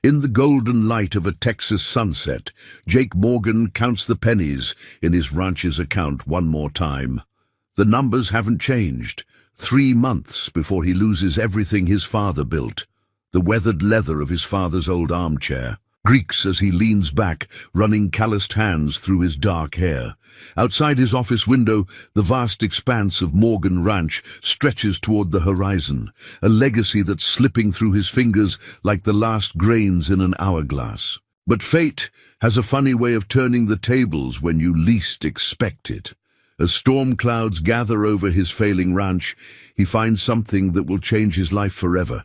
In the golden light of a Texas sunset, Jake Morgan counts the pennies in his ranch's account one more time. The numbers haven't changed. 3 months before he loses everything his father built. The weathered leather of his father's old armchair creaks as he leans back, running calloused hands through his dark hair. Outside his office window, the vast expanse of Morgan Ranch stretches toward the horizon, a legacy that's slipping through his fingers like the last grains in an hourglass. But fate has a funny way of turning the tables when you least expect it. As storm clouds gather over his failing ranch, he finds something that will change his life forever.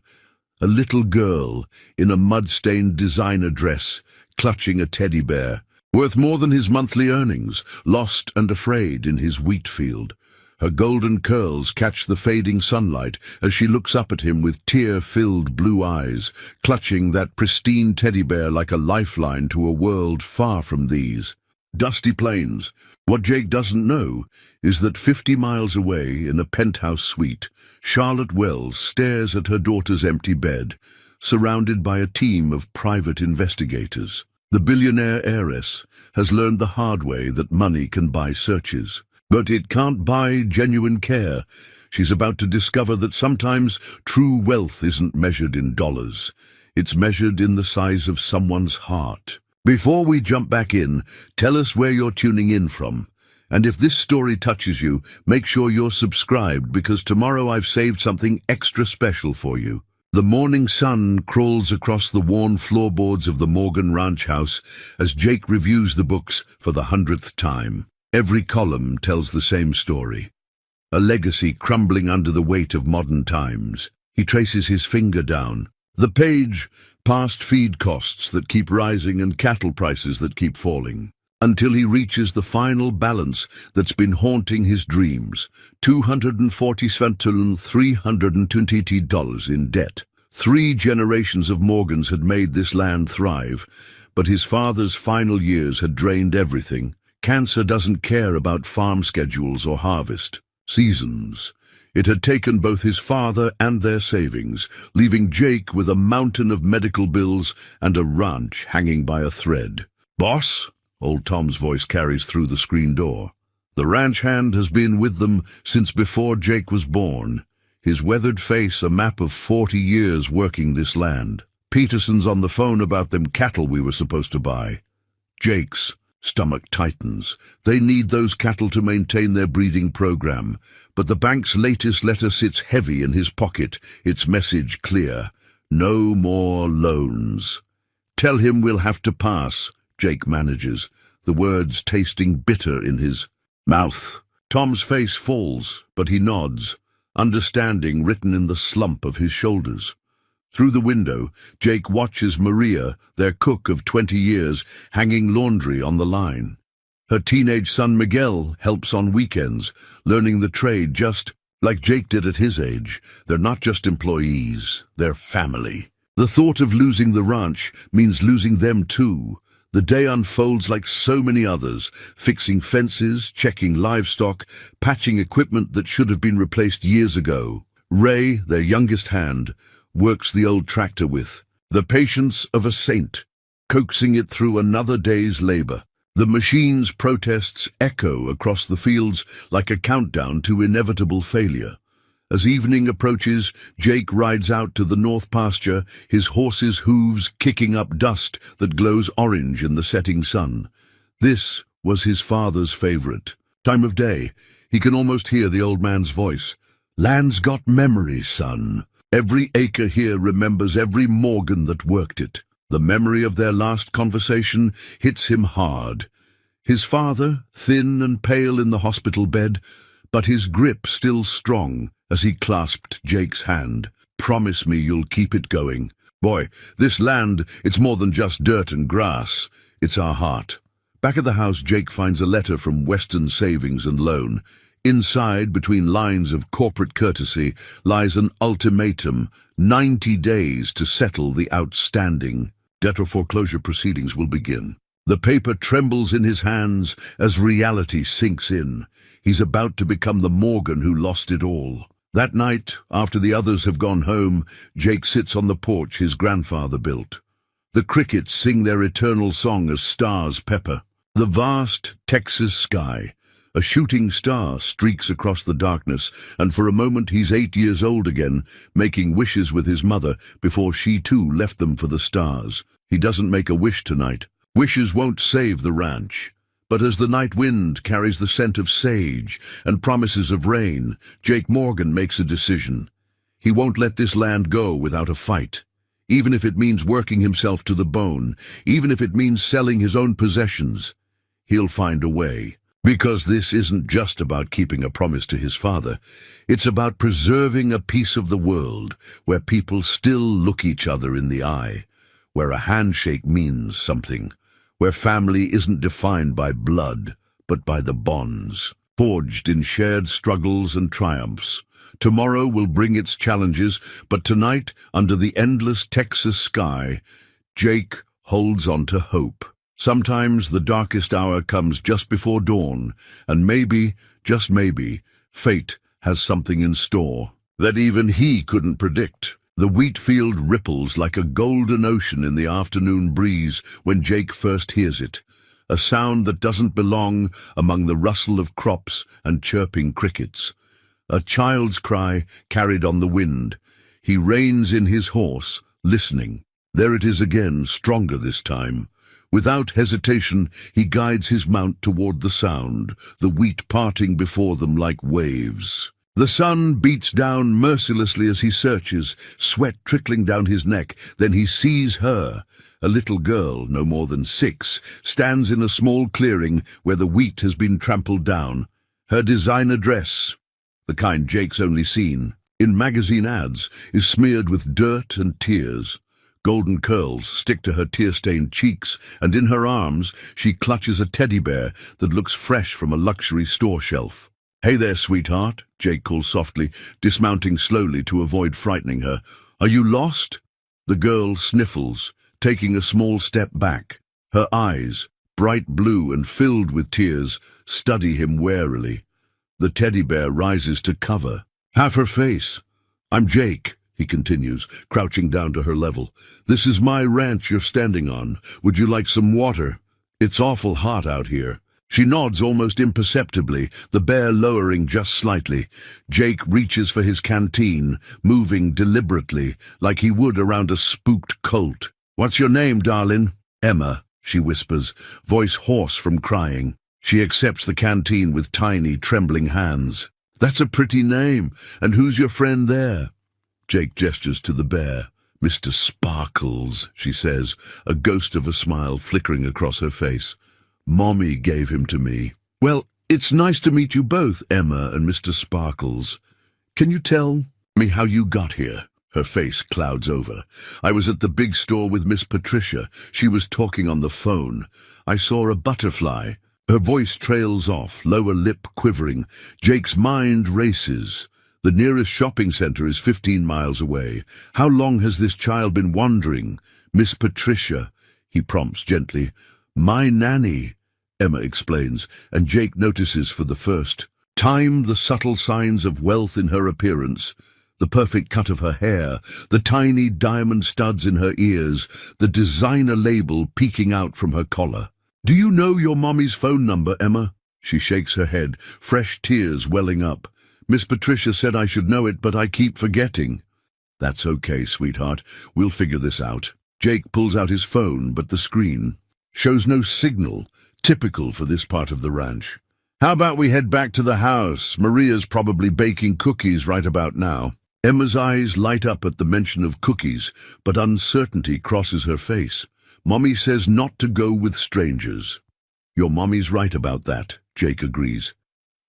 A little girl in a mud-stained designer dress, clutching a teddy bear, worth more than his monthly earnings, lost and afraid in his wheat field. Her golden curls catch the fading sunlight as she looks up at him with tear-filled blue eyes, clutching that pristine teddy bear like a lifeline to a world far from these. Dusty plains. What Jake doesn't know is that 50 miles away in a penthouse suite, Charlotte Wells stares at her daughter's empty bed, surrounded by a team of private investigators. The billionaire heiress has learned the hard way that money can buy searches, but it can't buy genuine care. She's about to discover that sometimes true wealth isn't measured in dollars. It's measured in the size of someone's heart. Before we jump back in, tell us where you're tuning in from. And if this story touches you, make sure you're subscribed, because tomorrow I've saved something extra special for you. The morning sun crawls across the worn floorboards of the Morgan Ranch house as Jake reviews the books for the 100th time. Every column tells the same story. A legacy crumbling under the weight of modern times. He traces his finger down. The page, past feed costs that keep rising and cattle prices that keep falling, until he reaches the final balance that's been haunting his dreams, $247,320 in debt. 3 generations of Morgans had made this land thrive, but his father's final years had drained everything. Cancer doesn't care about farm schedules or harvest seasons. It had taken both his father and their savings, leaving Jake with a mountain of medical bills and a ranch hanging by a thread. "Boss?" Old Tom's voice carries through the screen door. The ranch hand has been with them since before Jake was born, his weathered face a map of 40 years working this land. "Peterson's on the phone about them cattle we were supposed to buy." Jake's stomach tightens. They need those cattle to maintain their breeding program, but the bank's latest letter sits heavy in his pocket, its message clear: no more loans. "Tell him we'll have to pass," Jake manages, the words tasting bitter in his mouth. Tom's face falls, but he nods, understanding written in the slump of his shoulders. Through the window, Jake watches Maria, their cook of 20 years, hanging laundry on the line. Her teenage son Miguel helps on weekends, learning the trade just like Jake did at his age. They're not just employees, they're family. The thought of losing the ranch means losing them too. The day unfolds like so many others, fixing fences, checking livestock, patching equipment that should have been replaced years ago. Ray, their youngest hand, works the old tractor with the patience of a saint, coaxing it through another day's labor. The machine's protests echo across the fields like a countdown to inevitable failure. As evening approaches, Jake rides out to the north pasture, his horse's hooves kicking up dust that glows orange in the setting sun. This was his father's favorite time of day. He can almost hear the old man's voice. "Land's got memories, son. Every acre here remembers every Morgan that worked it." The memory of their last conversation hits him hard. His father, thin and pale in the hospital bed, but his grip still strong as he clasped Jake's hand. "Promise me you'll keep it going. Boy, this land, it's more than just dirt and grass. It's our heart." Back at the house, Jake finds a letter from Western Savings and Loan. Inside, between lines of corporate courtesy, lies an ultimatum: 90 days to settle the outstanding. Debt or foreclosure proceedings will begin. The paper trembles in his hands as reality sinks in. He's about to become the Morgan who lost it all. That night, after the others have gone home, Jake sits on the porch his grandfather built. The crickets sing their eternal song as stars pepper. The vast Texas sky. A shooting star streaks across the darkness, and for a moment he's 8 years old again, making wishes with his mother before she too left them for the stars. He doesn't make a wish tonight. Wishes won't save the ranch. But as the night wind carries the scent of sage and promises of rain, Jake Morgan makes a decision. He won't let this land go without a fight. Even if it means working himself to the bone, even if it means selling his own possessions, he'll find a way. Because this isn't just about keeping a promise to his father. It's about preserving a piece of the world where people still look each other in the eye, where a handshake means something, where family isn't defined by blood, but by the bonds, forged in shared struggles and triumphs. Tomorrow will bring its challenges, but tonight, under the endless Texas sky, Jake holds on to hope. Sometimes the darkest hour comes just before dawn, and maybe, just maybe, fate has something in store that even he couldn't predict. The wheat field ripples like a golden ocean in the afternoon breeze when Jake first hears it, a sound that doesn't belong among the rustle of crops and chirping crickets. A child's cry carried on the wind. He reins in his horse, listening. There it is again, stronger this time. Without hesitation, he guides his mount toward the sound, the wheat parting before them like waves. The sun beats down mercilessly as he searches, sweat trickling down his neck. Then he sees her. A little girl, no more than 6, stands in a small clearing where the wheat has been trampled down. Her designer dress, the kind Jake's only seen in magazine ads, is smeared with dirt and tears. Golden curls stick to her tear-stained cheeks, and in her arms she clutches a teddy bear that looks fresh from a luxury store shelf. "Hey there, sweetheart," Jake calls softly, dismounting slowly to avoid frightening her. "Are you lost?" The girl sniffles, taking a small step back. Her eyes, bright blue and filled with tears, study him warily. The teddy bear rises to cover half her face. "I'm Jake," he continues, crouching down to her level. "This is my ranch you're standing on. Would you like some water? It's awful hot out here." She nods almost imperceptibly, the bear lowering just slightly. Jake reaches for his canteen, moving deliberately, like he would around a spooked colt. "What's your name, darling?" "Emma," she whispers, voice hoarse from crying. She accepts the canteen with tiny, trembling hands. "That's a pretty name. And who's your friend there?" Jake gestures to the bear. "Mr. Sparkles," she says, a ghost of a smile flickering across her face. "Mommy gave him to me." "Well, it's nice to meet you both, Emma and Mr. Sparkles. Can you tell me how you got here?" Her face clouds over. "I was at the big store with Miss Patricia. She was talking on the phone. I saw a butterfly." Her voice trails off, lower lip quivering. Jake's mind races. The nearest shopping center is 15 miles away. How long has this child been wandering? "Miss Patricia," he prompts gently. "My nanny," Emma explains, and Jake notices for the first time the subtle signs of wealth in her appearance. The perfect cut of her hair, the tiny diamond studs in her ears, the designer label peeking out from her collar. "Do you know your mommy's phone number, Emma?" She shakes her head, fresh tears welling up. "Miss Patricia said I should know it, but I keep forgetting." "That's okay, sweetheart. We'll figure this out." Jake pulls out his phone, but the screen shows no signal, typical for this part of the ranch. "How about we head back to the house? Maria's probably baking cookies right about now." Emma's eyes light up at the mention of cookies, but uncertainty crosses her face. "Mommy says not to go with strangers." "Your mommy's right about that," Jake agrees.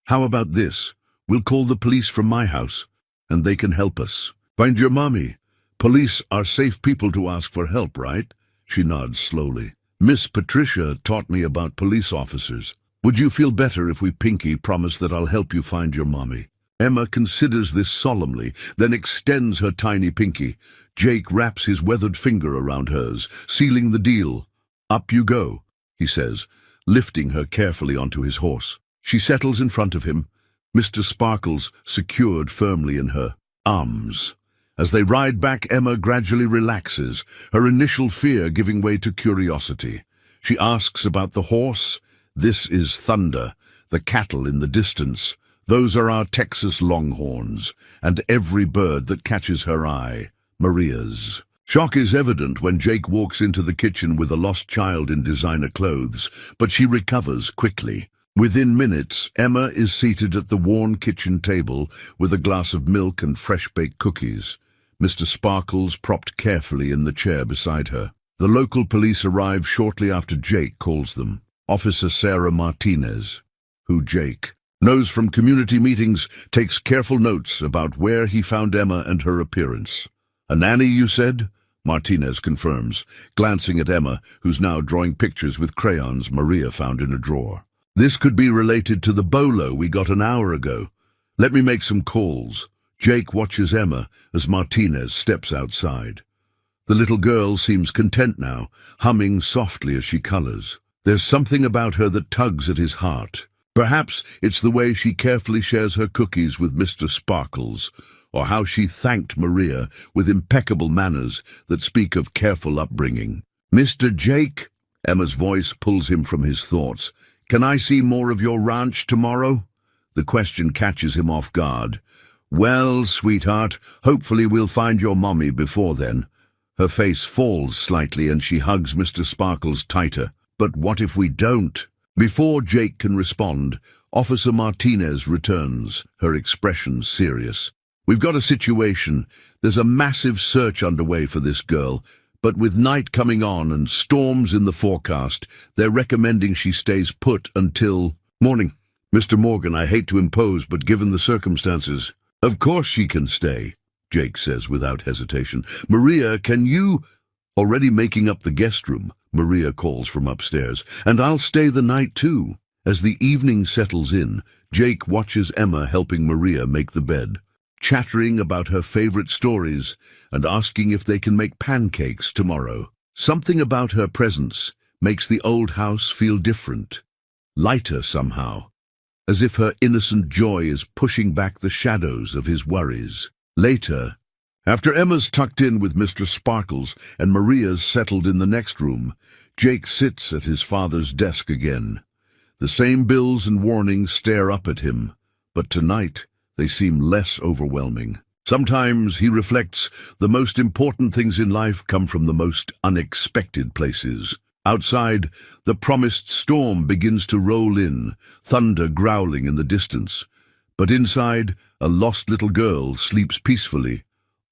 "How about this? We'll call the police from my house, and they can help us." "Find your mommy. Police are safe people to ask for help, right?" She nods slowly. "Miss Patricia taught me about police officers. Would you feel better if we pinky promise that I'll help you find your mommy?" Emma considers this solemnly, then extends her tiny pinky. Jake wraps his weathered finger around hers, sealing the deal. "Up you go," he says, lifting her carefully onto his horse. She settles in front of him, Mr. Sparkles secured firmly in her arms. As they ride back, Emma gradually relaxes, her initial fear giving way to curiosity. She asks about the horse. This is Thunder, the cattle in the distance. Those are our Texas Longhorns, and every bird that catches her eye, Maria's. Shock is evident when Jake walks into the kitchen with a lost child in designer clothes, but she recovers quickly. Within minutes, Emma is seated at the worn kitchen table with a glass of milk and fresh-baked cookies. Mr. Sparkles propped carefully in the chair beside her. The local police arrive shortly after Jake calls them. Officer Sarah Martinez, who Jake knows from community meetings, takes careful notes about where he found Emma and her appearance. "A nanny, you said?" Martinez confirms, glancing at Emma, who's now drawing pictures with crayons Maria found in a drawer. "This could be related to the bolo we got an hour ago. Let me make some calls." Jake watches Emma as Martinez steps outside. The little girl seems content now, humming softly as she colors. There's something about her that tugs at his heart. Perhaps it's the way she carefully shares her cookies with Mr. Sparkles, or how she thanked Maria with impeccable manners that speak of careful upbringing. "Mr. Jake," Emma's voice pulls him from his thoughts. "Can I see more of your ranch tomorrow?" The question catches him off guard. "Well, sweetheart, hopefully we'll find your mommy before then." Her face falls slightly and she hugs Mr. Sparkles tighter. "But what if we don't?" Before Jake can respond, Officer Martinez returns, her expression serious. "We've got a situation. There's a massive search underway for this girl, but with night coming on and storms in the forecast, they're recommending she stays put until morning." "Mr. Morgan, I hate to impose, but given the circumstances—" "Of course she can stay," Jake says without hesitation. "Maria, can you—" "Already making up the guest room," Maria calls from upstairs. "And I'll stay the night too." As the evening settles in, Jake watches Emma helping Maria make the bed, chattering about her favorite stories and asking if they can make pancakes tomorrow. Something about her presence makes the old house feel different, lighter somehow, as if her innocent joy is pushing back the shadows of his worries. Later, after Emma's tucked in with Mr. Sparkles and Maria's settled in the next room, Jake sits at his father's desk again. The same bills and warnings stare up at him, but tonight they seem less overwhelming. Sometimes, he reflects, the most important things in life come from the most unexpected places. Outside, the promised storm begins to roll in, thunder growling in the distance. But inside, a lost little girl sleeps peacefully,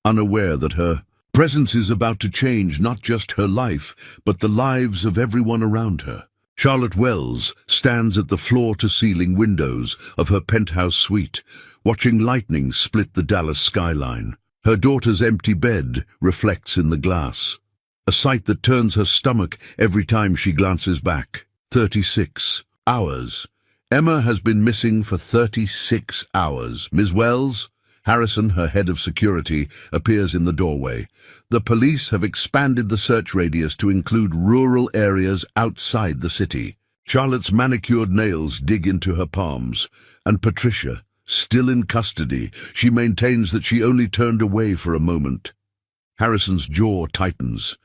unaware that her presence is about to change not just her life, but the lives of everyone around her. Charlotte Wells stands at the floor-to-ceiling windows of her penthouse suite, watching lightning split the Dallas skyline. Her daughter's empty bed reflects in the glass, a sight that turns her stomach every time she glances back. 36 hours. Emma has been missing for 36 hours. "Ms. Wells?" Harrison, her head of security, appears in the doorway. The police have expanded the search radius to include rural areas outside the city. Charlotte's manicured nails dig into her palms, and Patricia, still in custody, she maintains that she only turned away for a moment. Harrison's jaw tightens.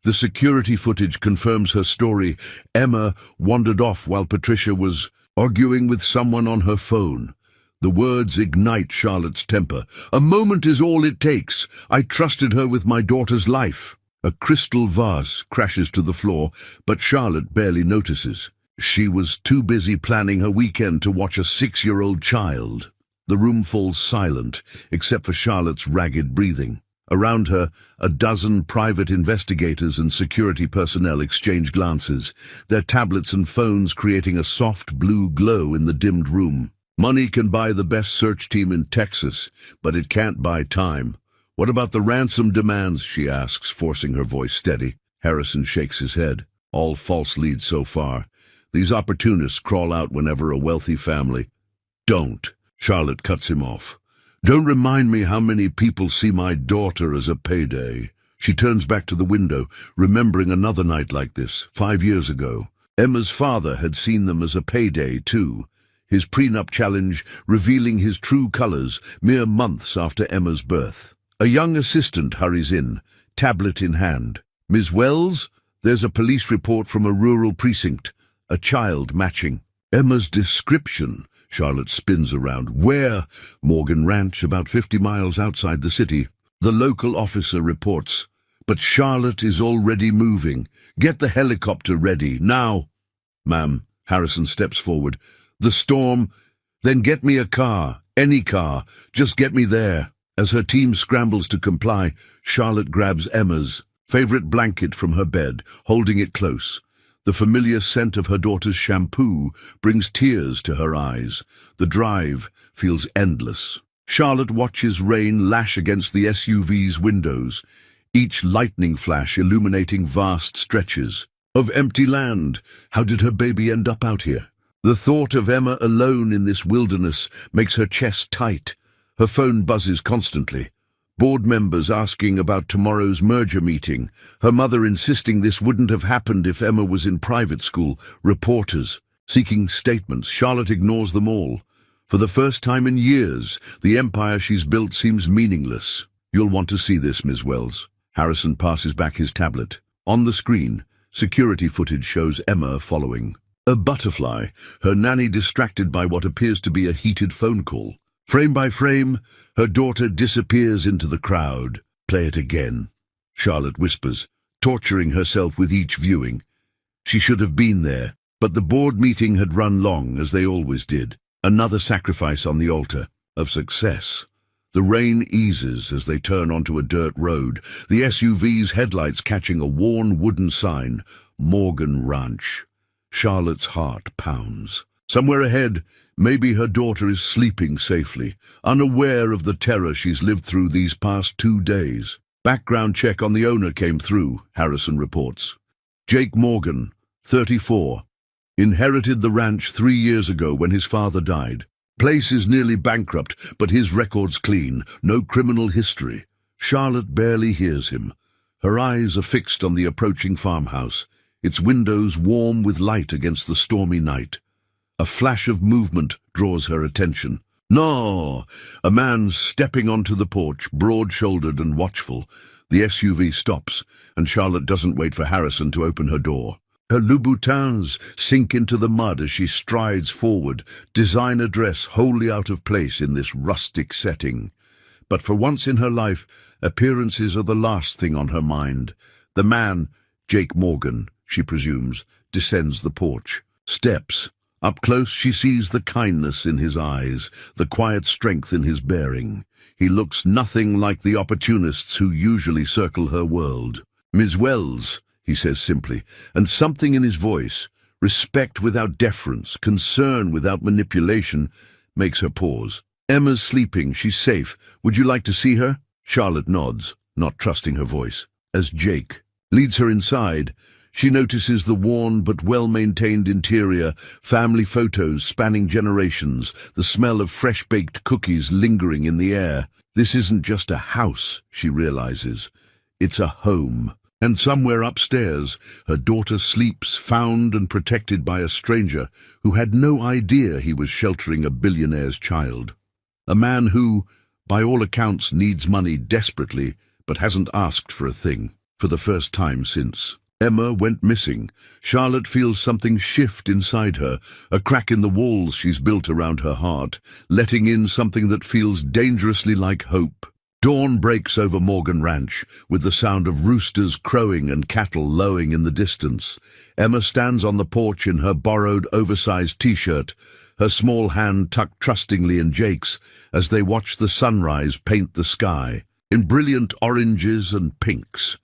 The security footage confirms her story. Emma wandered off while Patricia was arguing with someone on her phone. The words ignite Charlotte's temper. "A moment is all it takes. I trusted her with my daughter's life." A crystal vase crashes to the floor, but Charlotte barely notices. She was too busy planning her weekend to watch a 6-year-old child. The room falls silent, except for Charlotte's ragged breathing. Around her, a dozen private investigators and security personnel exchange glances, their tablets and phones creating a soft blue glow in the dimmed room. Money can buy the best search team in Texas, but it can't buy time. "What about the ransom demands?" she asks, forcing her voice steady. Harrison shakes his head. "All false leads so far. These opportunists crawl out whenever a wealthy family—" "Don't," Charlotte cuts him off. "Don't remind me how many people see my daughter as a payday." She turns back to the window, remembering another night like this, 5 years ago. Emma's father had seen them as a payday too, his prenup challenge revealing his true colors mere months after Emma's birth. A young assistant hurries in, tablet in hand. "Ms. Wells, there's a police report from a rural precinct. A child matching." Emma's description. Charlotte spins around. "Where?" "Morgan Ranch, about 50 miles outside the city." The local officer reports. "But Charlotte is already moving. Get the helicopter ready, now." "Ma'am," Harrison steps forward. "The storm—" "Then get me a car, any car. Just get me there." As her team scrambles to comply, Charlotte grabs Emma's favorite blanket from her bed, holding it close. The familiar scent of her daughter's shampoo brings tears to her eyes. The drive feels endless. Charlotte watches rain lash against the SUV's windows, each lightning flash illuminating vast stretches of empty land. How did her baby end up out here? The thought of Emma alone in this wilderness makes her chest tight. Her phone buzzes constantly. Board members asking about tomorrow's merger meeting. Her mother insisting this wouldn't have happened if Emma was in private school. Reporters seeking statements. Charlotte ignores them all. For the first time in years, the empire she's built seems meaningless. "You'll want to see this, Ms. Wells." Harrison passes back his tablet. On the screen, security footage shows Emma following. A butterfly, her nanny distracted by what appears to be a heated phone call. Frame by frame, her daughter disappears into the crowd. "Play it again," Charlotte whispers, torturing herself with each viewing. She should have been there, but the board meeting had run long, as they always did. Another sacrifice on the altar of success. The rain eases as they turn onto a dirt road, the SUV's headlights catching a worn wooden sign, "Morgan Ranch." Charlotte's heart pounds. Somewhere ahead, maybe her daughter is sleeping safely, unaware of the terror she's lived through these past 2 days. Background check on the owner came through, Harrison reports. Jake Morgan, 34. Inherited the ranch 3 years ago when his father died. Place is nearly bankrupt, but his record's clean, no criminal history. Charlotte barely hears him. Her eyes are fixed on the approaching farmhouse, its windows warm with light against the stormy night. A flash of movement draws her attention. No! A man stepping onto the porch, broad-shouldered and watchful. The SUV stops, and Charlotte doesn't wait for Harrison to open her door. Her Louboutins sink into the mud as she strides forward, designer dress wholly out of place in this rustic setting. But for once in her life, appearances are the last thing on her mind. The man, Jake Morgan, she presumes, descends the porch. Steps. Up close she sees the kindness in his eyes, the quiet strength in his bearing. He looks nothing like the opportunists who usually circle her world. "Ms. Wells," he says simply, and something in his voice, respect without deference, concern without manipulation, makes her pause. "Emma's sleeping, she's safe. Would you like to see her?" Charlotte nods, not trusting her voice. As Jake leads her inside, she notices the worn but well-maintained interior, family photos spanning generations, the smell of fresh-baked cookies lingering in the air. This isn't just a house, she realizes. It's a home. And somewhere upstairs, her daughter sleeps, found and protected by a stranger who had no idea he was sheltering a billionaire's child. A man who, by all accounts, needs money desperately, but hasn't asked for a thing, for the first time since Emma went missing. Charlotte feels something shift inside her, a crack in the walls she's built around her heart, letting in something that feels dangerously like hope. Dawn breaks over Morgan Ranch, with the sound of roosters crowing and cattle lowing in the distance. Emma stands on the porch in her borrowed, oversized t-shirt, her small hand tucked trustingly in Jake's, as they watch the sunrise paint the sky, in brilliant oranges and pinks.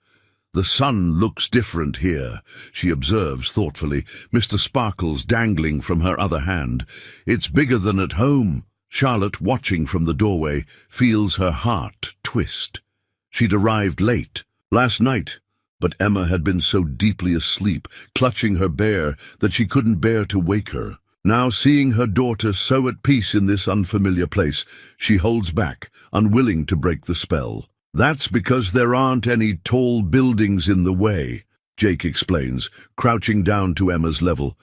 "The sun looks different here," she observes thoughtfully, Mr. Sparkles dangling from her other hand. "It's bigger than at home." Charlotte, watching from the doorway, feels her heart twist. She'd arrived late, last night, but Emma had been so deeply asleep, clutching her bear, that she couldn't bear to wake her. Now, seeing her daughter so at peace in this unfamiliar place, she holds back, unwilling to break the spell. "That's because there aren't any tall buildings in the way," Jake explains, crouching down to Emma's level.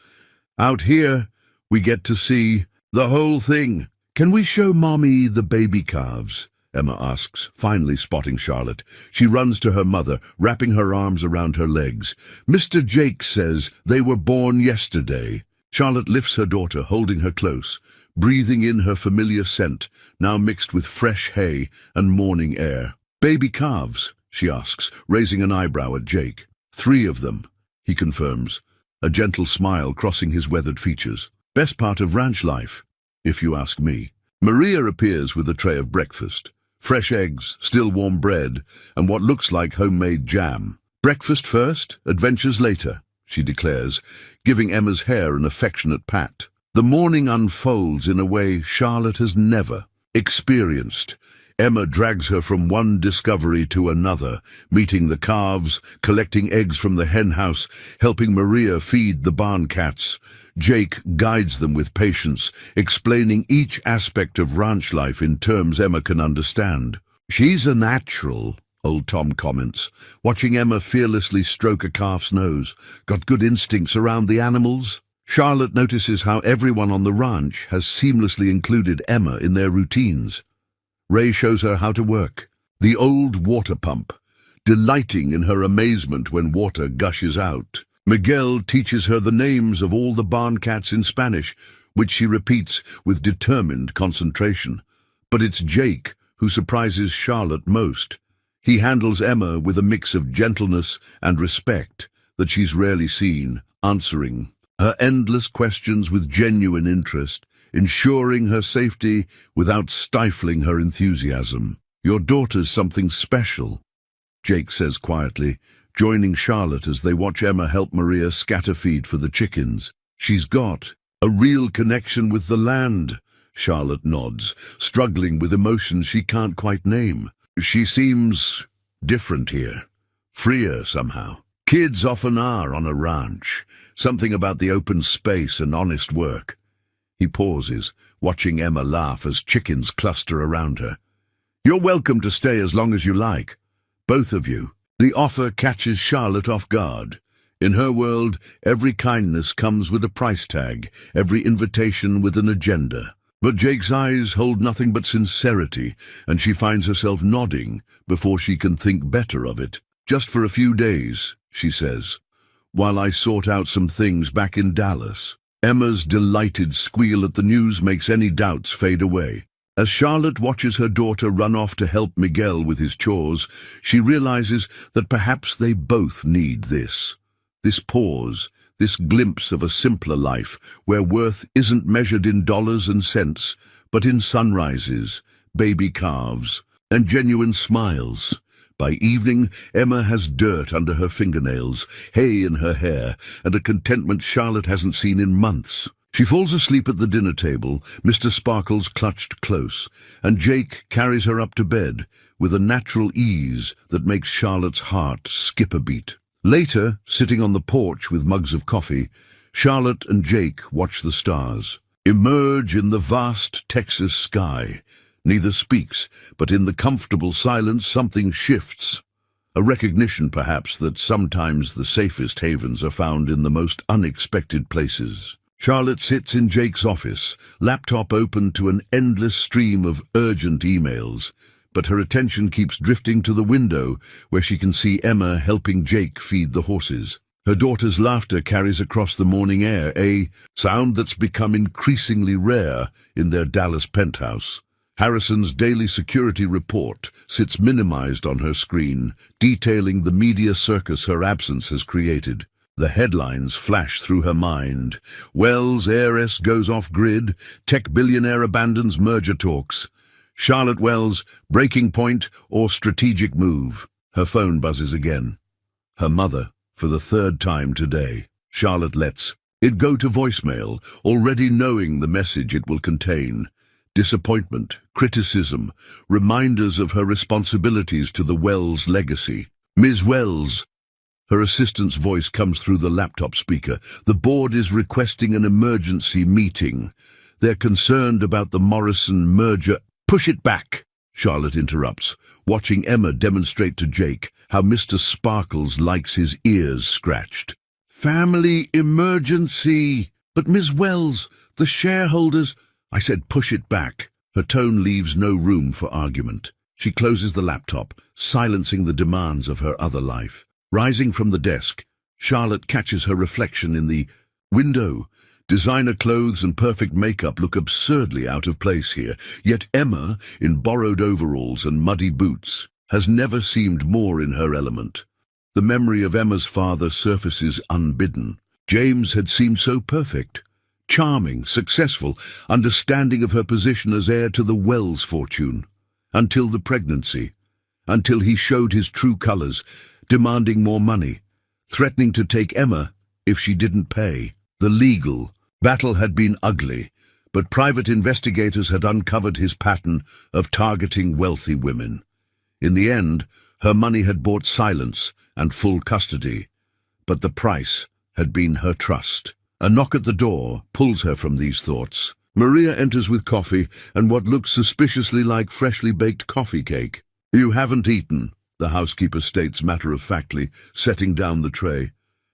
"Out here, we get to see the whole thing. Can we show Mommy the baby calves?" Emma asks, finally spotting Charlotte. She runs to her mother, wrapping her arms around her legs. Mr. Jake says they were born yesterday. Charlotte lifts her daughter, holding her close, breathing in her familiar scent, now mixed with fresh hay and morning air. Baby calves, she asks, raising an eyebrow at Jake. 3 of them, he confirms, a gentle smile crossing his weathered features. Best part of ranch life, if you ask me. Maria appears with a tray of breakfast. Fresh eggs, still warm bread, and what looks like homemade jam. Breakfast first, adventures later, she declares, giving Emma's hair an affectionate pat. The morning unfolds in a way Charlotte has never experienced. Emma drags her from one discovery to another, meeting the calves, collecting eggs from the henhouse, helping Maria feed the barn cats. Jake guides them with patience, explaining each aspect of ranch life in terms Emma can understand. She's a natural, old Tom comments, watching Emma fearlessly stroke a calf's nose. Got good instincts around the animals. Charlotte notices how everyone on the ranch has seamlessly included Emma in their routines. Ray shows her how to work the old water pump, delighting in her amazement when water gushes out. Miguel teaches her the names of all the barn cats in Spanish, which she repeats with determined concentration. But it's Jake who surprises Charlotte most. He handles Emma with a mix of gentleness and respect that she's rarely seen, answering her endless questions with genuine interest, ensuring her safety without stifling her enthusiasm. Your daughter's something special, Jake says quietly, joining Charlotte as they watch Emma help Maria scatter feed for the chickens. She's got a real connection with the land, Charlotte nods, struggling with emotions she can't quite name. She seems different here, freer somehow. Kids often are on a ranch, something about the open space and honest work. He pauses, watching Emma laugh as chickens cluster around her. You're welcome to stay as long as you like, both of you. The offer catches Charlotte off guard. In her world, every kindness comes with a price tag, every invitation with an agenda. But Jake's eyes hold nothing but sincerity, and she finds herself nodding before she can think better of it. Just for a few days, she says, while I sort out some things back in Dallas. Emma's delighted squeal at the news makes any doubts fade away. As Charlotte watches her daughter run off to help Miguel with his chores, she realizes that perhaps they both need this. This pause, this glimpse of a simpler life, where worth isn't measured in dollars and cents, but in sunrises, baby calves, and genuine smiles. By evening, Emma has dirt under her fingernails, hay in her hair, and a contentment Charlotte hasn't seen in months. She falls asleep at the dinner table, Mr. Sparkles clutched close, and Jake carries her up to bed with a natural ease that makes Charlotte's heart skip a beat. Later, sitting on the porch with mugs of coffee, Charlotte and Jake watch the stars emerge in the vast Texas sky. Neither speaks, but in the comfortable silence something shifts. A recognition, perhaps, that sometimes the safest havens are found in the most unexpected places. Charlotte sits in Jake's office, laptop open to an endless stream of urgent emails, but her attention keeps drifting to the window where she can see Emma helping Jake feed the horses. Her daughter's laughter carries across the morning air, a sound that's become increasingly rare in their Dallas penthouse. Harrison's daily security report sits minimized on her screen, detailing the media circus her absence has created. The headlines flash through her mind. Wells heiress goes off-grid, tech billionaire abandons merger talks. Charlotte Wells, breaking point or strategic move. Her phone buzzes again. Her mother, for the 3rd time today. Charlotte lets it go to voicemail, already knowing the message it will contain. Disappointment, criticism, reminders of her responsibilities to the Wells legacy. Ms. Wells. Her assistant's voice comes through the laptop speaker. The board is requesting an emergency meeting. They're concerned about the Morrison merger. Push it back, Charlotte interrupts, watching Emma demonstrate to Jake how Mr. Sparkles likes his ears scratched. Family emergency. But Ms. Wells, the shareholders... I said push it back. Her tone leaves no room for argument. She closes the laptop, silencing the demands of her other life. Rising from the desk, Charlotte catches her reflection in the window. Designer clothes and perfect makeup look absurdly out of place here, yet Emma, in borrowed overalls and muddy boots, has never seemed more in her element. The memory of Emma's father surfaces unbidden. James had seemed so perfect, charming, successful, understanding of her position as heir to the Wells fortune. Until the pregnancy, until he showed his true colors, demanding more money, threatening to take Emma if she didn't pay. The legal battle had been ugly, but private investigators had uncovered his pattern of targeting wealthy women. In the end, her money had bought silence and full custody, but the price had been her trust. A knock at the door pulls her from these thoughts. Maria enters with coffee and what looks suspiciously like freshly baked coffee cake. "You haven't eaten," the housekeeper states matter-of-factly, setting down the tray.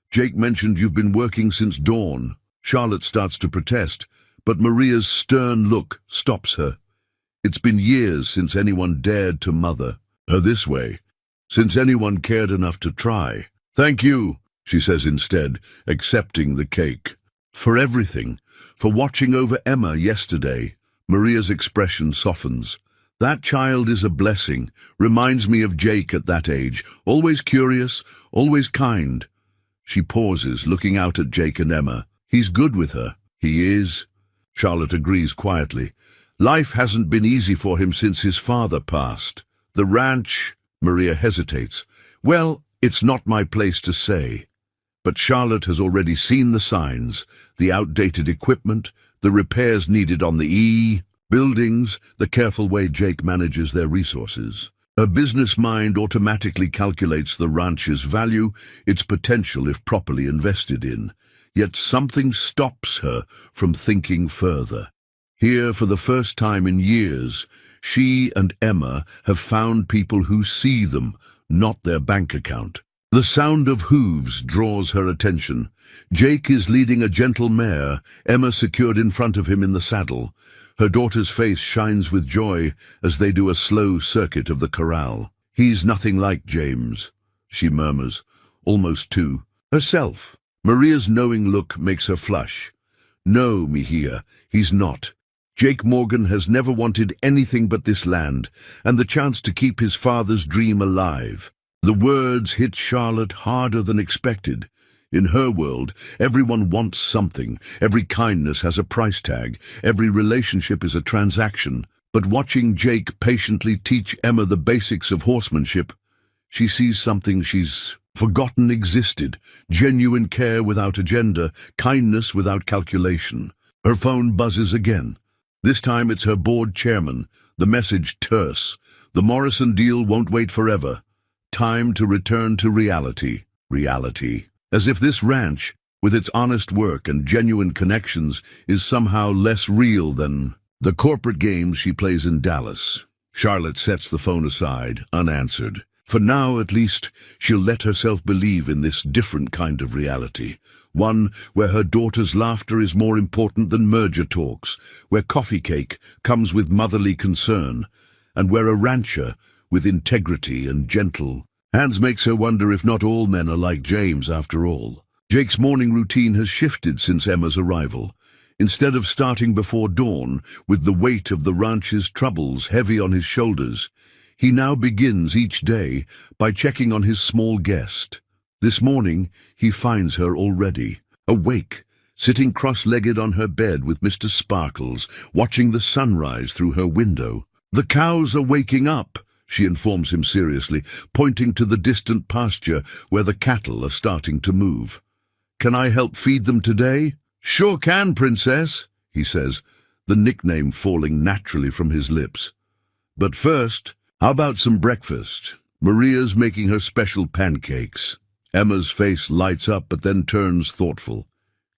"Jake mentioned you've been working since dawn." Charlotte starts to protest, but Maria's stern look stops her. It's been years since anyone dared to mother her this way, since anyone cared enough to try. "Thank you," she says instead, accepting the cake. "For everything, for watching over Emma yesterday." Maria's expression softens. "That child is a blessing, reminds me of Jake at that age, always curious, always kind." She pauses, looking out at Jake and Emma. "He's good with her." "He is," Charlotte agrees quietly. "Life hasn't been easy for him since his father passed. The ranch—" Maria hesitates. "Well, it's not my place to say." But Charlotte has already seen the signs, the outdated equipment, the repairs needed on the buildings, the careful way Jake manages their resources. Her business mind automatically calculates the ranch's value, its potential if properly invested in. Yet something stops her from thinking further. Here, for the first time in years, she and Emma have found people who see them, not their bank account. The sound of hooves draws her attention. Jake is leading a gentle mare, Emma secured in front of him in the saddle. Her daughter's face shines with joy as they do a slow circuit of the corral. "He's nothing like James," she murmurs, almost to herself. Maria's knowing look makes her flush. "No, Mejia, he's not. Jake Morgan has never wanted anything but this land, and the chance to keep his father's dream alive." The words hit Charlotte harder than expected. In her world, everyone wants something. Every kindness has a price tag. Every relationship is a transaction. But watching Jake patiently teach Emma the basics of horsemanship, she sees something she's forgotten existed. Genuine care without agenda, kindness without calculation. Her phone buzzes again. This time it's her board chairman. The message terse. "The Morrison deal won't wait forever. Time to return to reality." Reality. As if this ranch, with its honest work and genuine connections, is somehow less real than the corporate games she plays in Dallas. Charlotte sets the phone aside, unanswered. For now, at least, she'll let herself believe in this different kind of reality. One where her daughter's laughter is more important than merger talks, where coffee cake comes with motherly concern, and where a rancher, with integrity and gentle hands, makes her wonder if not all men are like James after all. Jake's morning routine has shifted since Emma's arrival. Instead of starting before dawn, with the weight of the ranch's troubles heavy on his shoulders, he now begins each day by checking on his small guest. This morning, he finds her already, awake, sitting cross-legged on her bed with Mr. Sparkles, watching the sunrise through her window. "The cows are waking up," she informs him seriously, pointing to the distant pasture where the cattle are starting to move. "Can I help feed them today?" "Sure can, Princess," he says, the nickname falling naturally from his lips. "But first, how about some breakfast?" Maria's making her special pancakes. Emma's face lights up but then turns thoughtful.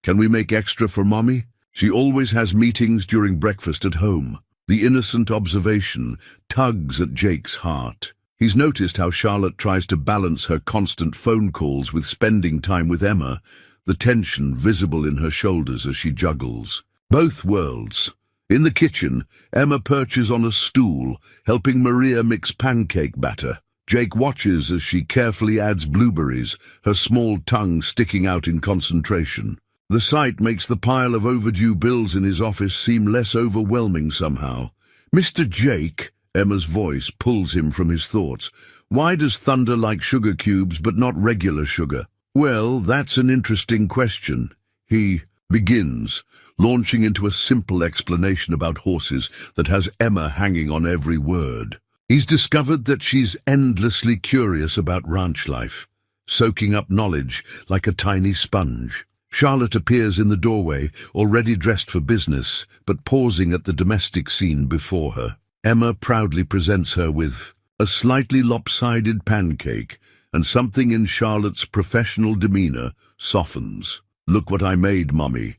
"Can we make extra for Mommy? She always has meetings during breakfast at home." The innocent observation tugs at Jake's heart. He's noticed how Charlotte tries to balance her constant phone calls with spending time with Emma, the tension visible in her shoulders as she juggles both worlds. In the kitchen, Emma perches on a stool, helping Maria mix pancake batter. Jake watches as she carefully adds blueberries, her small tongue sticking out in concentration. The sight makes the pile of overdue bills in his office seem less overwhelming somehow. "Mr. Jake," Emma's voice pulls him from his thoughts. "Why does thunder like sugar cubes but not regular sugar?" "Well, that's an interesting question." He begins, launching into a simple explanation about horses that has Emma hanging on every word. He's discovered that she's endlessly curious about ranch life, soaking up knowledge like a tiny sponge. Charlotte appears in the doorway, already dressed for business, but pausing at the domestic scene before her. Emma proudly presents her with a slightly lopsided pancake, and something in Charlotte's professional demeanor softens. "Look what I made, Mommy.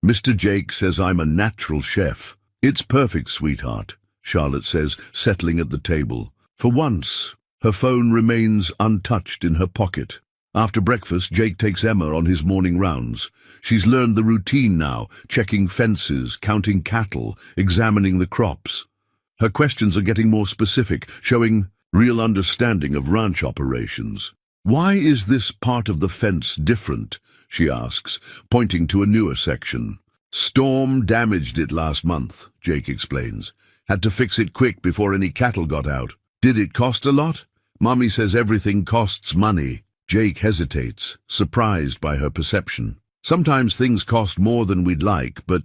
Mr. Jake says I'm a natural chef." "It's perfect, sweetheart," Charlotte says, settling at the table. For once, her phone remains untouched in her pocket. After breakfast, Jake takes Emma on his morning rounds. She's learned the routine now, checking fences, counting cattle, examining the crops. Her questions are getting more specific, showing real understanding of ranch operations. "Why is this part of the fence different?" she asks, pointing to a newer section. "Storm damaged it last month," Jake explains. "Had to fix it quick before any cattle got out." "Did it cost a lot?" "Mommy says everything costs money." Jake hesitates, surprised by her perception. "Sometimes things cost more than we'd like, but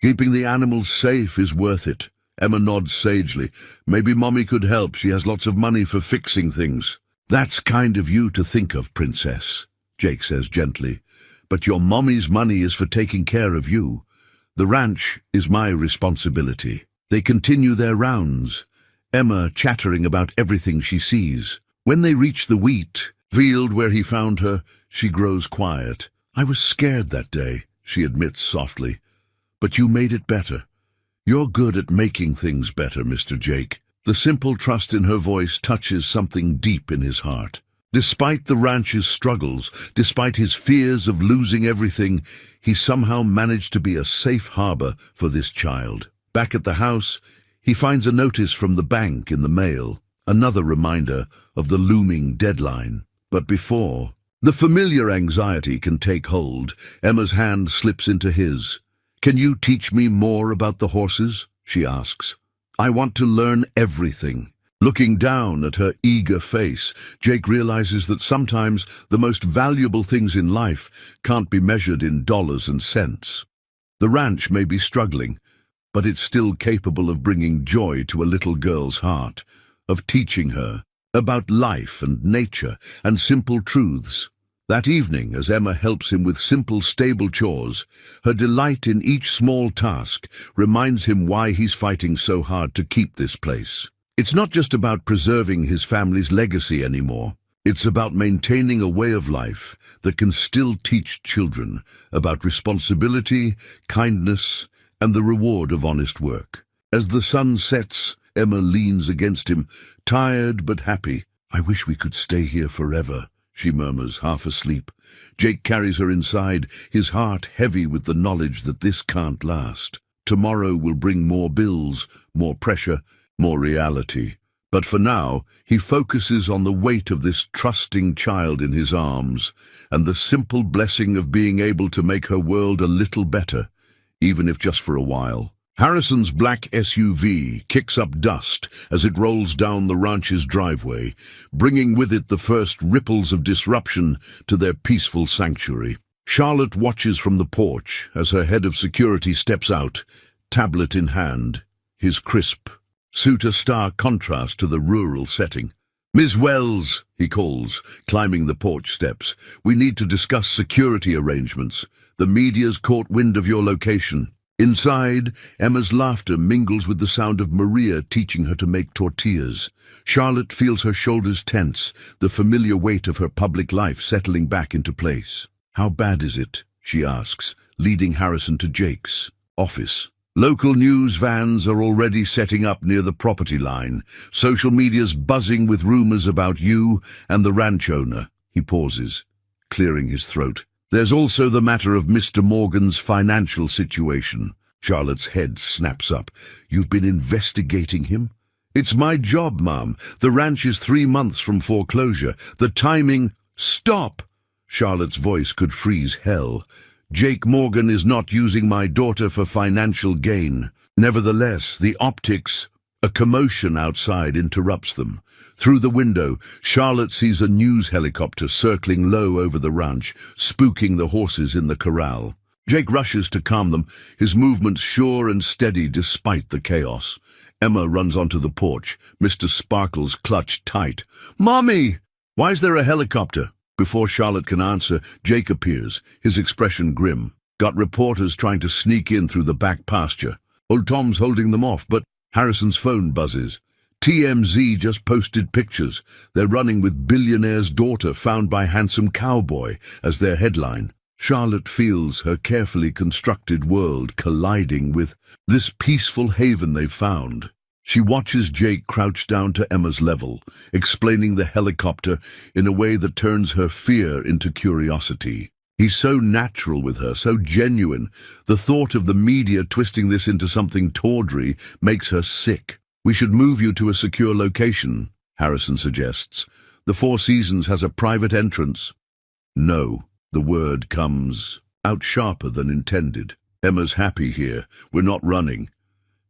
keeping the animals safe is worth it." Emma nods sagely. "Maybe Mommy could help. She has lots of money for fixing things." "That's kind of you to think of, Princess," Jake says gently. "But your Mommy's money is for taking care of you. The ranch is my responsibility." They continue their rounds, Emma chattering about everything she sees. When they reach the wheat field where he found her, she grows quiet. "I was scared that day," she admits softly. "But you made it better. You're good at making things better, Mr. Jake." The simple trust in her voice touches something deep in his heart. Despite the ranch's struggles, despite his fears of losing everything, he somehow managed to be a safe harbor for this child. Back at the house, he finds a notice from the bank in the mail, another reminder of the looming deadline. But before the familiar anxiety can take hold, Emma's hand slips into his. "Can you teach me more about the horses?" she asks. "I want to learn everything." Looking down at her eager face, Jake realizes that sometimes the most valuable things in life can't be measured in dollars and cents. The ranch may be struggling, but it's still capable of bringing joy to a little girl's heart, of teaching her about life and nature and simple truths. That evening, as Emma helps him with simple, stable chores, her delight in each small task reminds him why he's fighting so hard to keep this place. It's not just about preserving his family's legacy anymore. It's about maintaining a way of life that can still teach children about responsibility, kindness, and the reward of honest work. As the sun sets, Emma leans against him, tired but happy. "I wish we could stay here forever," she murmurs, half asleep. Jake carries her inside, his heart heavy with the knowledge that this can't last. Tomorrow will bring more bills, more pressure, more reality. But for now, he focuses on the weight of this trusting child in his arms, and the simple blessing of being able to make her world a little better, even if just for a while. Harrison's black SUV kicks up dust as it rolls down the ranch's driveway, bringing with it the first ripples of disruption to their peaceful sanctuary. Charlotte watches from the porch as her head of security steps out, tablet in hand, his crisp suit a stark contrast to the rural setting. "Ms. Wells," he calls, climbing the porch steps, "we need to discuss security arrangements. The media's caught wind of your location." Inside, Emma's laughter mingles with the sound of Maria teaching her to make tortillas. Charlotte feels her shoulders tense, the familiar weight of her public life settling back into place. "How bad is it?" she asks, leading Harrison to Jake's office. Local news vans are already setting up near the property line. Social media's buzzing with rumors about you and the ranch owner. He pauses, clearing his throat. "There's also the matter of Mr. Morgan's financial situation." Charlotte's head snaps up. You've been investigating him? It's my job, Mom. The ranch is 3 months from foreclosure. The timing... Stop! Charlotte's voice could freeze hell. Jake Morgan is not using my daughter for financial gain. Nevertheless, the optics... A commotion outside interrupts them. Through the window, Charlotte sees a news helicopter circling low over the ranch, spooking the horses in the corral. Jake rushes to calm them, his movements sure and steady despite the chaos. Emma runs onto the porch, Mr. Sparkles clutched tight. Mommy! Why is there a helicopter? Before Charlotte can answer, Jake appears, his expression grim. Got reporters trying to sneak in through the back pasture. Old Tom's holding them off, but Harrison's phone buzzes. TMZ just posted pictures. They're running with Billionaire's daughter found by handsome cowboy as their headline. Charlotte feels her carefully constructed world colliding with this peaceful haven they've found. She watches Jake crouch down to Emma's level, explaining the helicopter in a way that turns her fear into curiosity. He's so natural with her, so genuine. The thought of the media twisting this into something tawdry makes her sick. We should move you to a secure location, Harrison suggests. The Four Seasons has a private entrance. No. The word comes out sharper than intended. Emma's happy here. We're not running.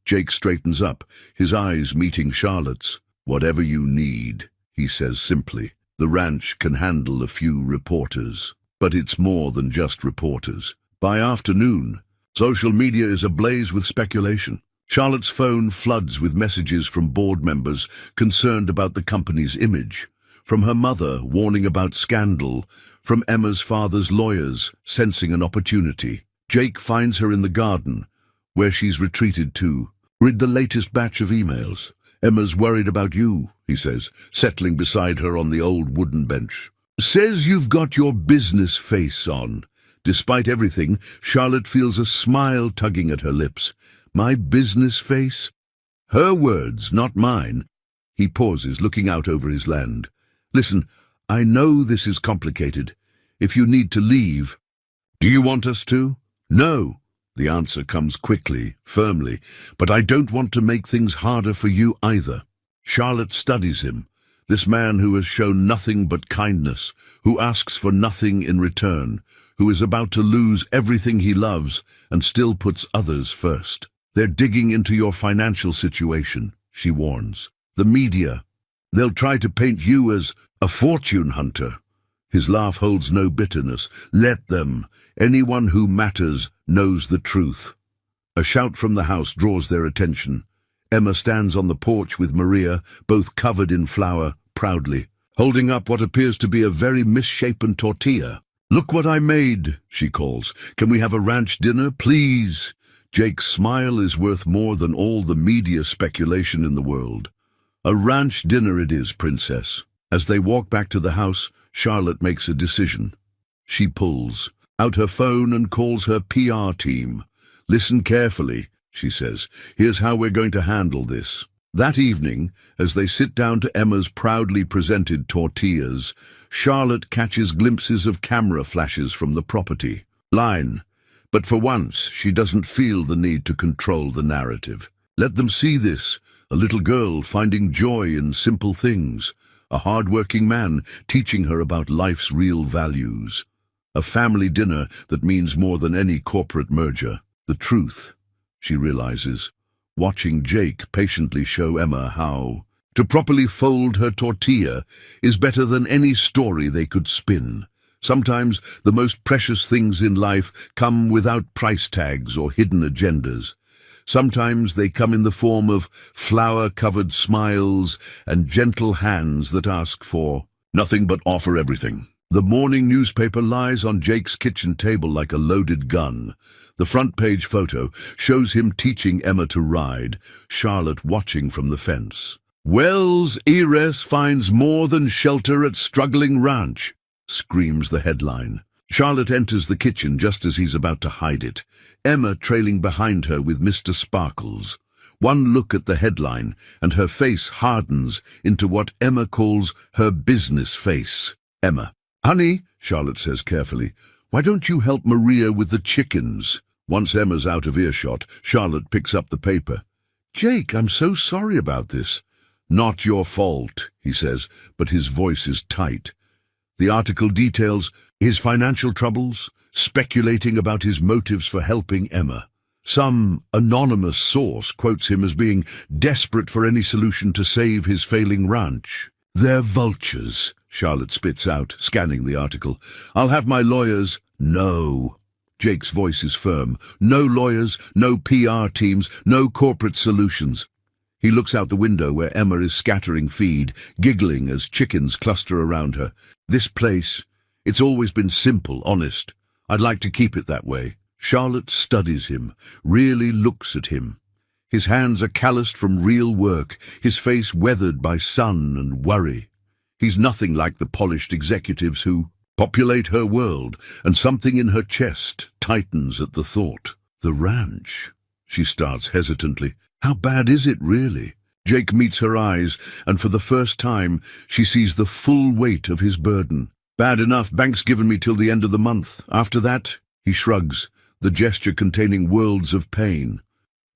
Jake straightens up, his eyes meeting Charlotte's. Whatever you need, he says simply. The ranch can handle a few reporters. But it's more than just reporters. By afternoon, social media is ablaze with speculation. Charlotte's phone floods with messages from board members concerned about the company's image. From her mother warning about scandal, from Emma's father's lawyers sensing an opportunity. Jake finds her in the garden, where she's retreated to. Read the latest batch of emails. Emma's worried about you, he says, settling beside her on the old wooden bench. Says you've got your business face on. Despite everything, Charlotte feels a smile tugging at her lips. My business face? Her words, not mine. He pauses, looking out over his land. Listen, I know this is complicated. If you need to leave... Do you want us to? No. The answer comes quickly, firmly. But I don't want to make things harder for you either. Charlotte studies him. This man who has shown nothing but kindness, who asks for nothing in return, who is about to lose everything he loves and still puts others first. They're digging into your financial situation, she warns. The media. They'll try to paint you as a fortune hunter. His laugh holds no bitterness. Let them. Anyone who matters knows the truth. A shout from the house draws their attention. Emma stands on the porch with Maria, both covered in flour, proudly, holding up what appears to be a very misshapen tortilla. Look what I made, she calls. Can we have a ranch dinner, please? Jake's smile is worth more than all the media speculation in the world. A ranch dinner it is, princess. As they walk back to the house, Charlotte makes a decision. She pulls out her phone and calls her PR team. Listen carefully, she says. Here's how we're going to handle this. That evening, as they sit down to Emma's proudly presented tortillas, Charlotte catches glimpses of camera flashes from the property. Line. But for once, she doesn't feel the need to control the narrative. Let them see this, a little girl finding joy in simple things, a hard-working man teaching her about life's real values, a family dinner that means more than any corporate merger. The truth, she realizes, watching Jake patiently show Emma how to properly fold her tortilla is better than any story they could spin. Sometimes the most precious things in life come without price tags or hidden agendas. Sometimes they come in the form of flower-covered smiles and gentle hands that ask for nothing but offer everything. The morning newspaper lies on Jake's kitchen table like a loaded gun. The front-page photo shows him teaching Emma to ride, Charlotte watching from the fence. Wells heiress finds more than shelter at struggling ranch, screams the headline. Charlotte enters the kitchen just as he's about to hide it, Emma trailing behind her with Mr. Sparkles. One look at the headline, and her face hardens into what Emma calls her business face. Emma. Honey, Charlotte says carefully, why don't you help Maria with the chickens? Once Emma's out of earshot, Charlotte picks up the paper. "Jake, I'm so sorry about this." "Not your fault," he says, but his voice is tight. The article details his financial troubles, speculating about his motives for helping Emma. Some anonymous source quotes him as being desperate for any solution to save his failing ranch. "They're vultures," Charlotte spits out, scanning the article. "I'll have my lawyers—" "No." Jake's voice is firm. "No lawyers, no PR teams, no corporate solutions." He looks out the window where Emma is scattering feed, giggling as chickens cluster around her. "This place, it's always been simple, honest. I'd like to keep it that way." Charlotte studies him, really looks at him. His hands are calloused from real work, his face weathered by sun and worry. He's nothing like the polished executives who populate her world, and something in her chest tightens at the thought. "The ranch," she starts hesitantly. "How bad is it, really?" Jake meets her eyes, and for the first time, she sees the full weight of his burden. "Bad enough, bank's given me till the end of the month. After that," he shrugs, the gesture containing worlds of pain.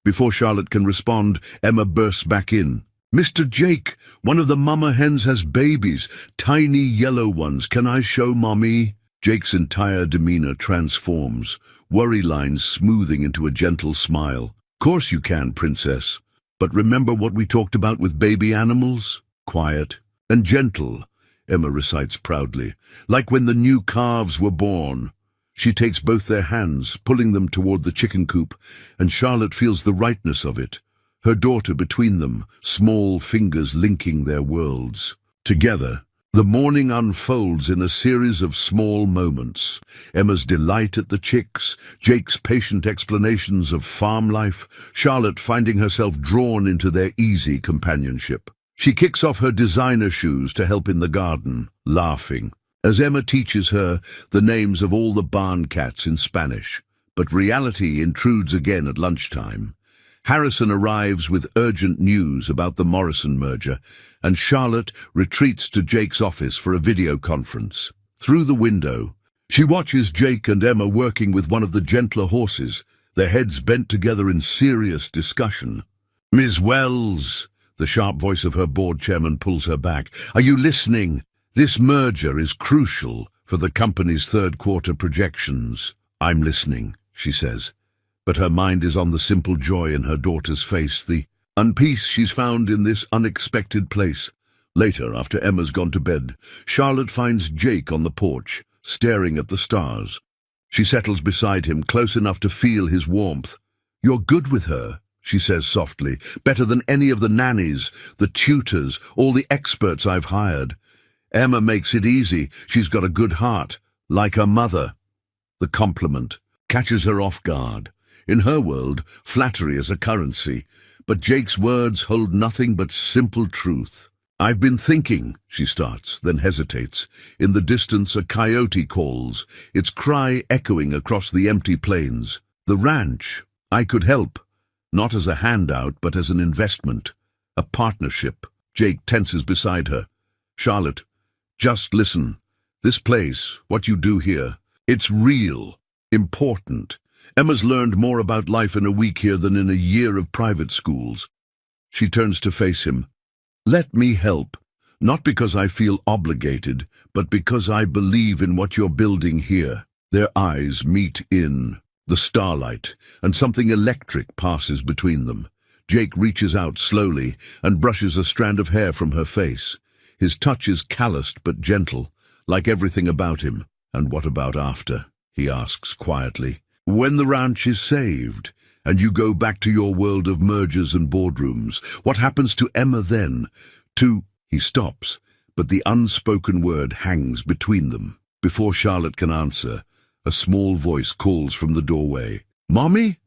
Before Charlotte can respond, Emma bursts back in. "Mr. Jake, one of the mama hens has babies, tiny yellow ones. Can I show Mommy?" Jake's entire demeanor transforms, worry lines smoothing into a gentle smile. "Course you can, princess. But remember what we talked about with baby animals? Quiet and gentle," Emma recites proudly, "like when the new calves were born." She takes both their hands, pulling them toward the chicken coop, and Charlotte feels the rightness of it. Her daughter between them, small fingers linking their worlds. Together, the morning unfolds in a series of small moments. Emma's delight at the chicks, Jake's patient explanations of farm life, Charlotte finding herself drawn into their easy companionship. She kicks off her designer shoes to help in the garden, laughing, as Emma teaches her the names of all the barn cats in Spanish. But reality intrudes again at lunchtime. Harrison arrives with urgent news about the Morrison merger, and Charlotte retreats to Jake's office for a video conference. Through the window, she watches Jake and Emma working with one of the gentler horses, their heads bent together in serious discussion. "Ms. Wells," the sharp voice of her board chairman pulls her back. "Are you listening? This merger is crucial for the company's third-quarter projections." "I'm listening," she says. But her mind is on the simple joy in her daughter's face, the peace she's found in this unexpected place. Later, after Emma's gone to bed, Charlotte finds Jake on the porch, staring at the stars. She settles beside him, close enough to feel his warmth. "You're good with her," she says softly, "better than any of the nannies, the tutors, all the experts I've hired." Emma makes it easy. She's got a good heart, like her mother. The compliment catches her off guard. In her world, flattery is a currency, but Jake's words hold nothing but simple truth. "I've been thinking," she starts, then hesitates. In the distance, a coyote calls, its cry echoing across the empty plains. "The ranch. I could help, not as a handout, but as an investment, a partnership." Jake tenses beside her. "Charlotte, just listen. This place, what you do here, it's real, important. Emma's learned more about life in a week here than in a year of private schools." She turns to face him. "Let me help, not because I feel obligated, but because I believe in what you're building here." Their eyes meet in the starlight, and something electric passes between them. Jake reaches out slowly and brushes a strand of hair from her face. His touch is calloused but gentle, like everything about him. "And what about after?" he asks quietly. "When the ranch is saved, and you go back to your world of mergers and boardrooms, what happens to Emma then? He stops, but the unspoken word hangs between them. Before Charlotte can answer, a small voice calls from the doorway. "Mommy?"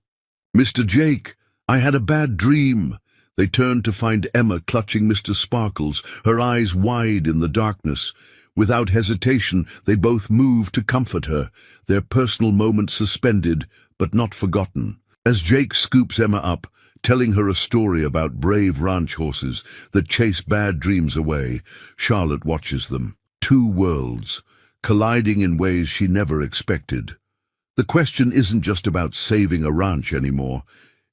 "Mr. Jake, I had a bad dream." They turn to find Emma clutching Mr. Sparkles, her eyes wide in the darkness. Without hesitation, they both move to comfort her, their personal moments suspended, but not forgotten. As Jake scoops Emma up, telling her a story about brave ranch horses that chase bad dreams away, Charlotte watches them. Two worlds, colliding in ways she never expected. The question isn't just about saving a ranch anymore.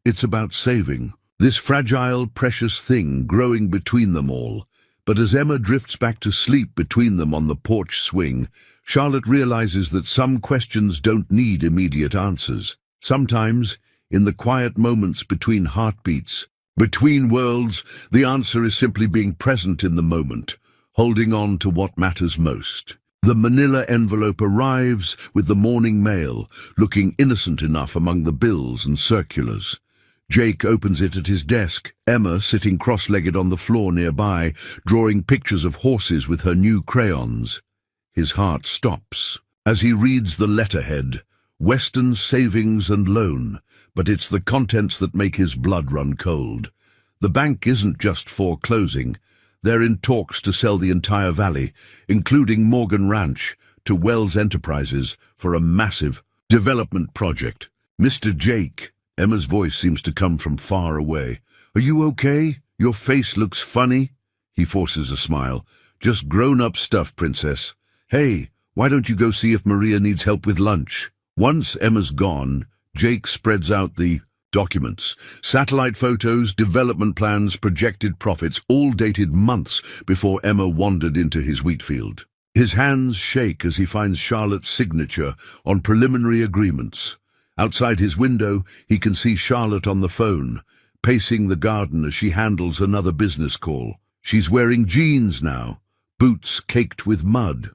It's about saving this fragile, precious thing growing between them all. But as Emma drifts back to sleep between them on the porch swing, Charlotte realizes that some questions don't need immediate answers. Sometimes, in the quiet moments between heartbeats, between worlds, the answer is simply being present in the moment, holding on to what matters most. The manila envelope arrives with the morning mail, looking innocent enough among the bills and circulars. Jake opens it at his desk, Emma sitting cross-legged on the floor nearby, drawing pictures of horses with her new crayons. His heart stops as he reads the letterhead, Western Savings and Loan, but it's the contents that make his blood run cold. The bank isn't just foreclosing. They're in talks to sell the entire valley, including Morgan Ranch, to Wells Enterprises for a massive development project. Mr. Jake, Emma's voice seems to come from far away. Are you okay? Your face looks funny. He forces a smile. Just grown-up stuff, princess. Hey, why don't you go see if Maria needs help with lunch? Once Emma's gone, Jake spreads out the documents. Satellite photos, development plans, projected profits, all dated months before Emma wandered into his wheat field. His hands shake as he finds Charlotte's signature on preliminary agreements. Outside his window, he can see Charlotte on the phone, pacing the garden as she handles another business call. She's wearing jeans now, boots caked with mud,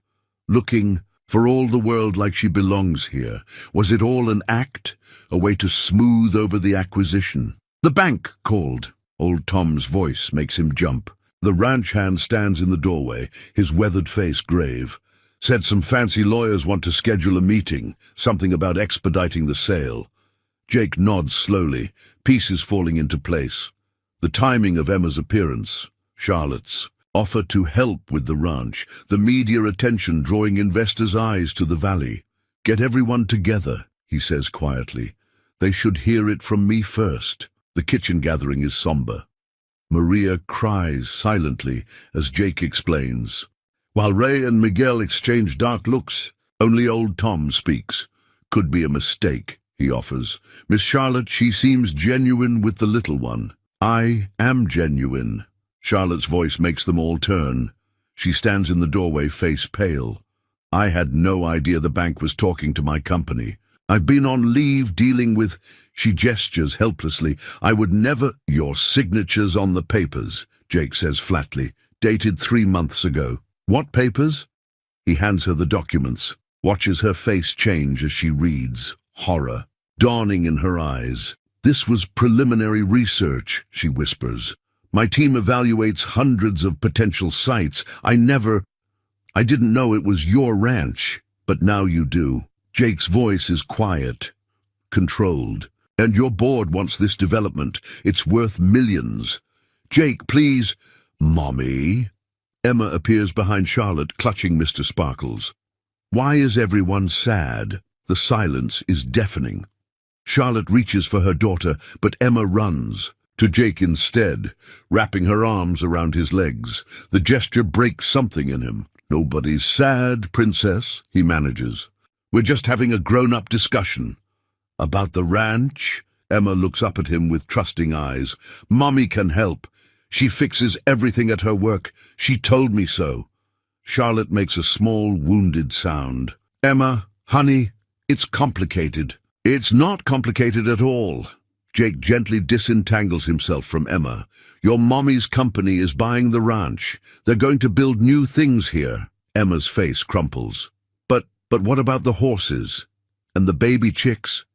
looking for all the world like she belongs here. Was it all an act? A way to smooth over the acquisition? The bank called. Old Tom's voice makes him jump. The ranch hand stands in the doorway, his weathered face grave. Said some fancy lawyers want to schedule a meeting, something about expediting the sale. Jake nods slowly, pieces falling into place. The timing of Emma's appearance, Charlotte's offer to help with the ranch, the media attention drawing investors' eyes to the valley. Get everyone together, he says quietly. They should hear it from me first. The kitchen gathering is somber. Maria cries silently as Jake explains. While Ray and Miguel exchange dark looks, only old Tom speaks. Could be a mistake, he offers. Miss Charlotte, she seems genuine with the little one. I am genuine. Charlotte's voice makes them all turn. She stands in the doorway, face pale. I had no idea the bank was talking to my company. I've been on leave dealing with... She gestures helplessly. I would never... Your signature's on the papers, Jake says flatly, dated 3 months ago. What papers? He hands her the documents, watches her face change as she reads, horror dawning in her eyes. This was preliminary research, she whispers. My team evaluates hundreds of potential sites. I didn't know it was your ranch, but now you do. Jake's voice is quiet, controlled. And your board wants this development. It's worth millions. Jake, please. Mommy. Emma appears behind Charlotte, clutching Mr. Sparkles. Why is everyone sad? The silence is deafening. Charlotte reaches for her daughter, but Emma runs to Jake instead, wrapping her arms around his legs. The gesture breaks something in him. Nobody's sad, princess, he manages. We're just having a grown-up discussion. About the ranch? Emma looks up at him with trusting eyes. Mommy can help. She fixes everything at her work. She told me so. Charlotte makes a small, wounded sound. Emma, honey, it's complicated. It's not complicated at all. Jake gently disentangles himself from Emma. Your mommy's company is buying the ranch. They're going to build new things here. Emma's face crumples. But what about the horses? And the baby chicks?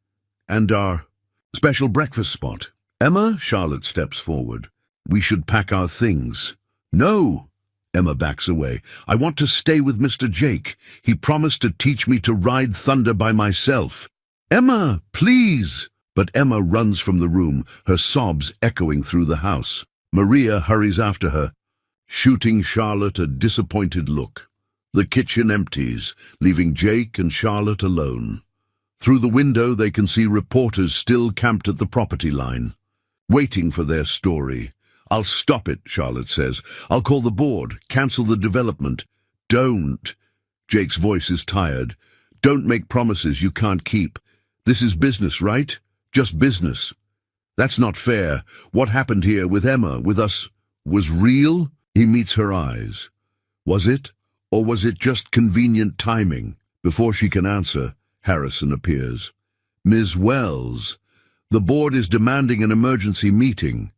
And our special breakfast spot? Emma, Charlotte steps forward. We should pack our things. No! Emma backs away. I want to stay with Mr. Jake. He promised to teach me to ride thunder by myself. Emma, please! But Emma runs from the room, her sobs echoing through the house. Maria hurries after her, shooting Charlotte a disappointed look. The kitchen empties, leaving Jake and Charlotte alone. Through the window they can see reporters still camped at the property line, waiting for their story. I'll stop it, Charlotte says. I'll call the board, cancel the development. Don't. Jake's voice is tired. Don't make promises you can't keep. This is business, right? Just business. That's not fair. What happened here with Emma, with us, was real? He meets her eyes. Was it? Or was it just convenient timing? Before she can answer, Harrison appears. Ms. Wells, the board is demanding an emergency meeting.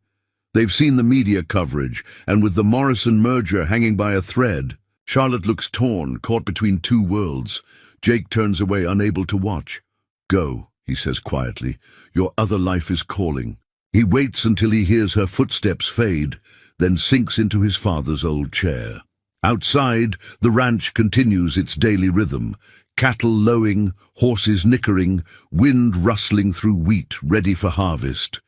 They've seen the media coverage, and with the Morrison merger hanging by a thread, Charlotte looks torn, caught between two worlds. Jake turns away, unable to watch. Go, he says quietly. Your other life is calling. He waits until he hears her footsteps fade, then sinks into his father's old chair. Outside, the ranch continues its daily rhythm. Cattle lowing, horses nickering, wind rustling through wheat ready for harvest.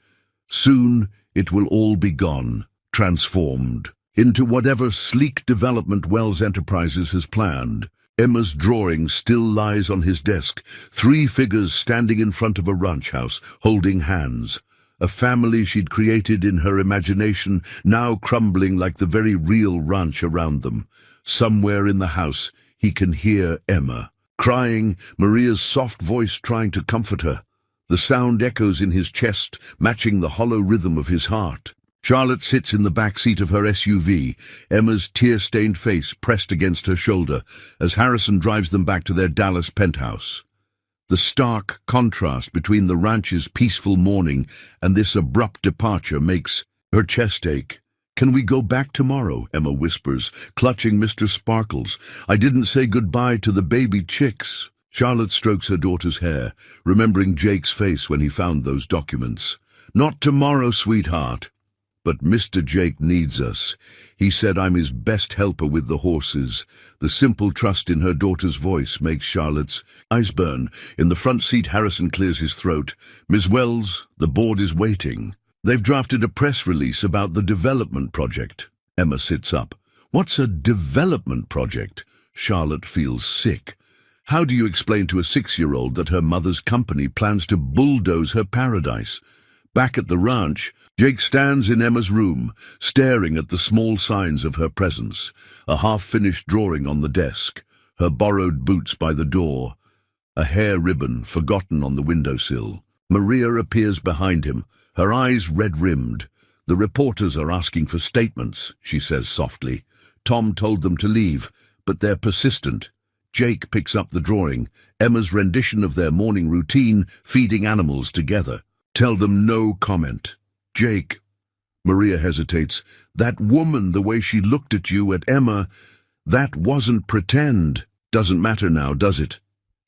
Soon it will all be gone, transformed into whatever sleek development Wells Enterprises has planned. Emma's drawing still lies on his desk, 3 figures standing in front of a ranch house, holding hands. A family she'd created in her imagination, now crumbling like the very real ranch around them. Somewhere in the house, he can hear Emma crying, Maria's soft voice trying to comfort her. The sound echoes in his chest, matching the hollow rhythm of his heart. Charlotte sits in the back seat of her SUV, Emma's tear-stained face pressed against her shoulder, as Harrison drives them back to their Dallas penthouse. The stark contrast between the ranch's peaceful morning and this abrupt departure makes her chest ache. Can we go back tomorrow? Emma whispers, clutching Mr. Sparkles. I didn't say goodbye to the baby chicks. Charlotte strokes her daughter's hair, remembering Jake's face when he found those documents. Not tomorrow, sweetheart. But Mr. Jake needs us. He said I'm his best helper with the horses. The simple trust in her daughter's voice makes Charlotte's eyes burn. In the front seat, Harrison clears his throat. Ms. Wells, the board is waiting. They've drafted a press release about the development project. Emma sits up. What's a development project? Charlotte feels sick. How do you explain to a 6-year-old that her mother's company plans to bulldoze her paradise? Back at the ranch, Jake stands in Emma's room, staring at the small signs of her presence, a half-finished drawing on the desk, her borrowed boots by the door, a hair ribbon forgotten on the windowsill. Maria appears behind him, her eyes red-rimmed. The reporters are asking for statements, she says softly. Tom told them to leave, but they're persistent. Jake picks up the drawing, Emma's rendition of their morning routine, feeding animals together. Tell them no comment. Jake. Maria hesitates. That woman, the way she looked at you, at Emma, that wasn't pretend. Doesn't matter now, does it?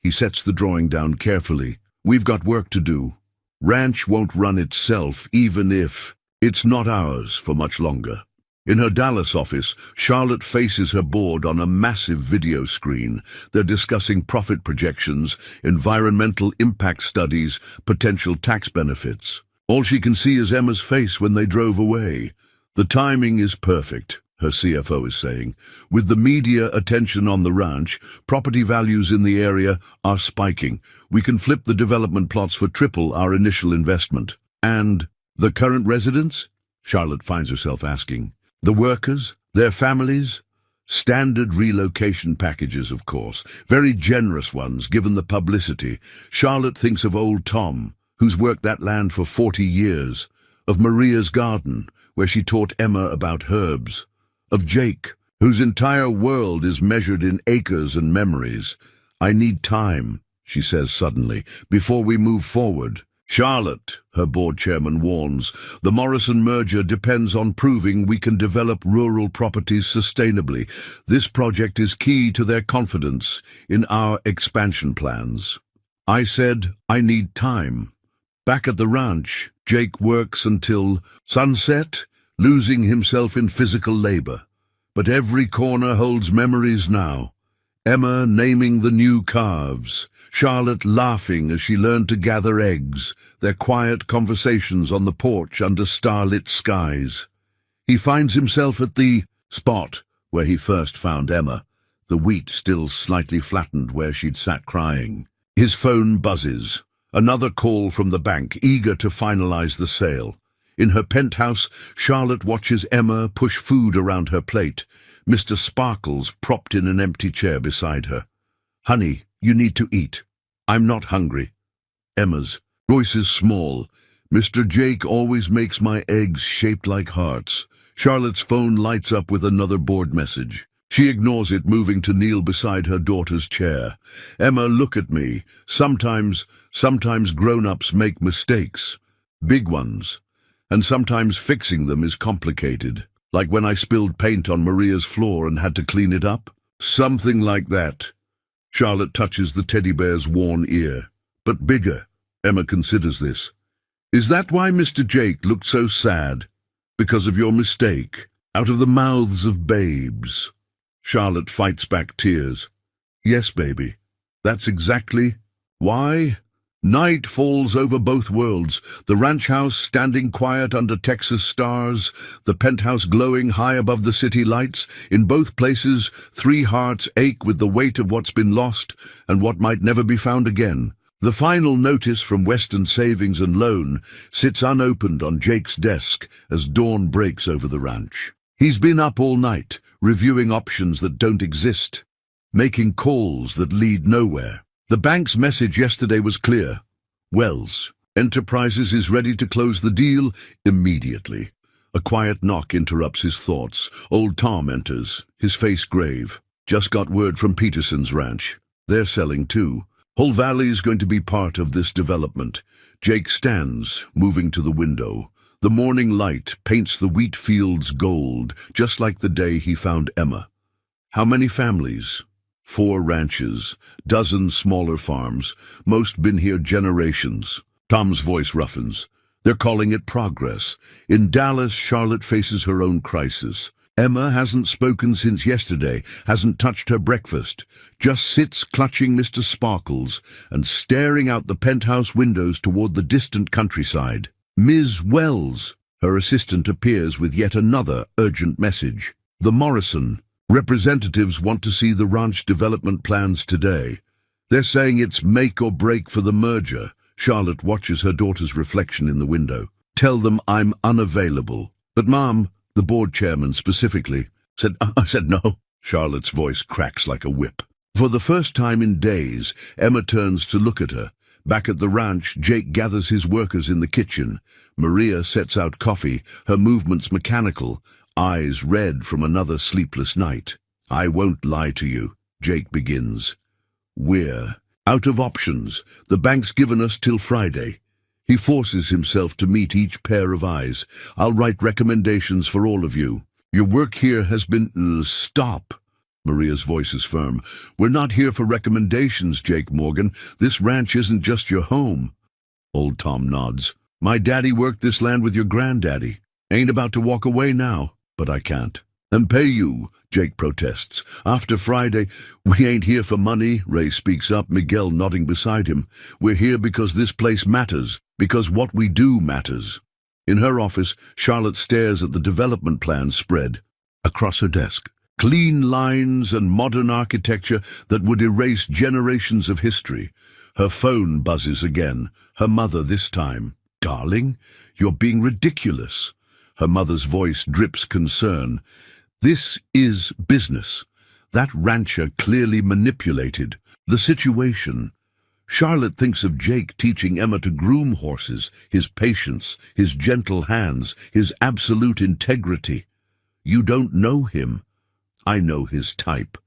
He sets the drawing down carefully. We've got work to do. Ranch won't run itself, even if it's not ours for much longer. In her Dallas office, Charlotte faces her board on a massive video screen. They're discussing profit projections, environmental impact studies, potential tax benefits. All she can see is Emma's face when they drove away. The timing is perfect, her CFO is saying. With the media attention on the ranch, property values in the area are spiking. We can flip the development plots for triple our initial investment. And the current residents? Charlotte finds herself asking. The workers, their families? Standard relocation packages, of course. Very generous ones, given the publicity. Charlotte thinks of old Tom, who's worked that land for 40 years. Of Maria's garden, where she taught Emma about herbs. Of Jake, whose entire world is measured in acres and memories. I need time, she says suddenly, before we move forward. Charlotte, her board chairman warns, the Morrison merger depends on proving we can develop rural properties sustainably. This project is key to their confidence in our expansion plans. I said, I need time. Back at the ranch, Jake works until sunset, losing himself in physical labor. But every corner holds memories now. Emma naming the new calves, Charlotte laughing as she learned to gather eggs, their quiet conversations on the porch under starlit skies. He finds himself at the spot where he first found Emma, the wheat still slightly flattened where she'd sat crying. His phone buzzes, another call from the bank, eager to finalize the sale. In her penthouse, Charlotte watches Emma push food around her plate, Mr. Sparkles propped in an empty chair beside her. Honey, You need to eat. I'm not hungry. Emma's voice is small. Mr. Jake always makes my eggs shaped like hearts. Charlotte's phone lights up with another board message. She ignores it, moving to kneel beside her daughter's chair. Emma, look at me. Sometimes grown-ups make mistakes. Big ones. And sometimes fixing them is complicated. Like when I spilled paint on Maria's floor and had to clean it up. Something like that. Charlotte touches the teddy bear's worn ear. But bigger. Emma considers this. Is that why Mr. Jake looked so sad? Because of your mistake? Out of the mouths of babes. Charlotte fights back tears. Yes, baby. That's exactly why. Night falls over both worlds, the ranch house standing quiet under Texas stars, the penthouse glowing high above the city lights. In both places, 3 hearts ache with the weight of what's been lost and what might never be found again. The final notice from Western Savings and Loan sits unopened on Jake's desk as dawn breaks over the ranch. He's been up all night, reviewing options that don't exist, making calls that lead nowhere. The bank's message yesterday was clear. Wells Enterprises is ready to close the deal immediately. A quiet knock interrupts his thoughts. Old Tom enters, his face grave. Just got word from Peterson's ranch. They're selling too. Whole Valley's going to be part of this development. Jake stands, moving to the window. The morning light paints the wheat fields gold, just like the day he found Emma. How many families? 4 ranches, dozens smaller farms, most been here generations. Tom's voice roughens. They're calling it progress. In Dallas, Charlotte faces her own crisis. Emma hasn't spoken since yesterday, hasn't touched her breakfast, just sits clutching Mr. Sparkles and staring out the penthouse windows toward the distant countryside. Ms. Wells, her assistant, appears with yet another urgent message. The Morrison representatives want to see the ranch development plans today. They're saying it's make or break for the merger. Charlotte watches her daughter's reflection in the window. Tell them I'm unavailable. But Mom, the board chairman specifically, I said no. Charlotte's voice cracks like a whip. For the first time in days, Emma turns to look at her. Back at the ranch, Jake gathers his workers in the kitchen. Maria sets out coffee, her movements mechanical, eyes red from another sleepless night. I won't lie to you, Jake begins. We're out of options. The bank's given us till Friday. He forces himself to meet each pair of eyes. I'll write recommendations for all of you. Your work here has been... Stop. Maria's voice is firm. We're not here for recommendations, Jake Morgan. This ranch isn't just your home. Old Tom nods. My daddy worked this land with your granddaddy. Ain't about to walk away now. But I can't. And pay you, Jake protests. After Friday, we ain't here for money, Ray speaks up, Miguel nodding beside him. We're here because this place matters, because what we do matters. In her office, Charlotte stares at the development plans spread across her desk. Clean lines and modern architecture that would erase generations of history. Her phone buzzes again, her mother this time. Darling, you're being ridiculous. Her mother's voice drips concern. This is business. That rancher clearly manipulated the situation. Charlotte thinks of Jake teaching Emma to groom horses, his patience, his gentle hands, his absolute integrity. You don't know him. I know his type.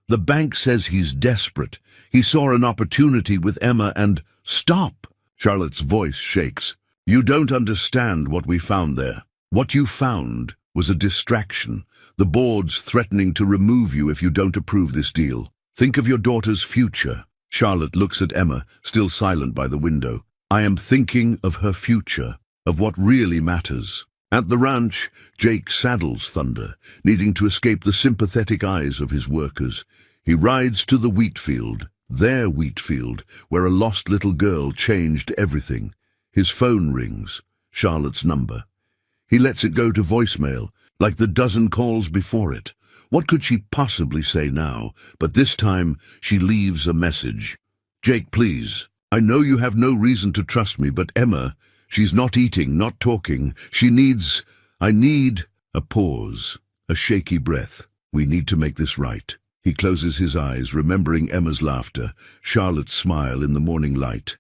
The bank says he's desperate. He saw an opportunity with Emma and... Stop! Charlotte's voice shakes. You don't understand what we found there. What you found was a distraction, the board's threatening to remove you if you don't approve this deal. Think of your daughter's future. Charlotte looks at Emma, still silent by the window. I am thinking of her future, of what really matters. At the ranch, Jake saddles Thunder, needing to escape the sympathetic eyes of his workers. He rides to the wheat field, their wheat field, where a lost little girl changed everything. His phone rings, Charlotte's number. He lets it go to voicemail, like the dozen calls before it. What could she possibly say now? But this time, she leaves a message. Jake, please. I know you have no reason to trust me, but Emma, she's not eating, not talking. I need a pause, a shaky breath. We need to make this right. He closes his eyes, remembering Emma's laughter, Charlotte's smile in the morning light,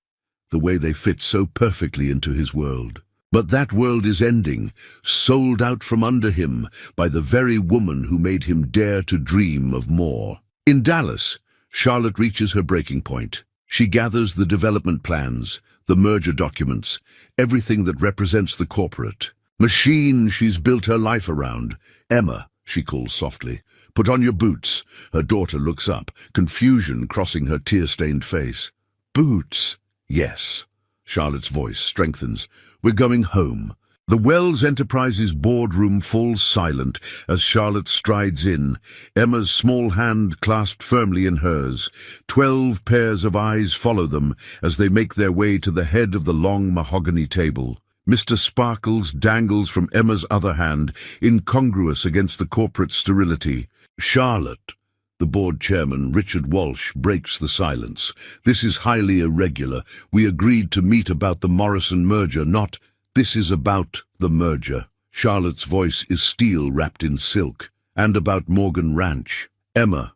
the way they fit so perfectly into his world. But that world is ending, sold out from under him by the very woman who made him dare to dream of more. In Dallas, Charlotte reaches her breaking point. She gathers the development plans, the merger documents, everything that represents the corporate machine she's built her life around. "Emma," she calls softly, "put on your boots." Her daughter looks up, confusion crossing her tear-stained face. "Boots?" "Yes." Charlotte's voice strengthens. "We're going home." The Wells Enterprises boardroom falls silent as Charlotte strides in, Emma's small hand clasped firmly in hers. 12 pairs of eyes follow them as they make their way to the head of the long mahogany table. Mr. Sparkles dangles from Emma's other hand, incongruous against the corporate sterility. "Charlotte," the board chairman, Richard Walsh, breaks the silence. "This is highly irregular. We agreed to meet about the Morrison merger, not... This is about the merger." Charlotte's voice is steel wrapped in silk. "And about Morgan Ranch." "Emma."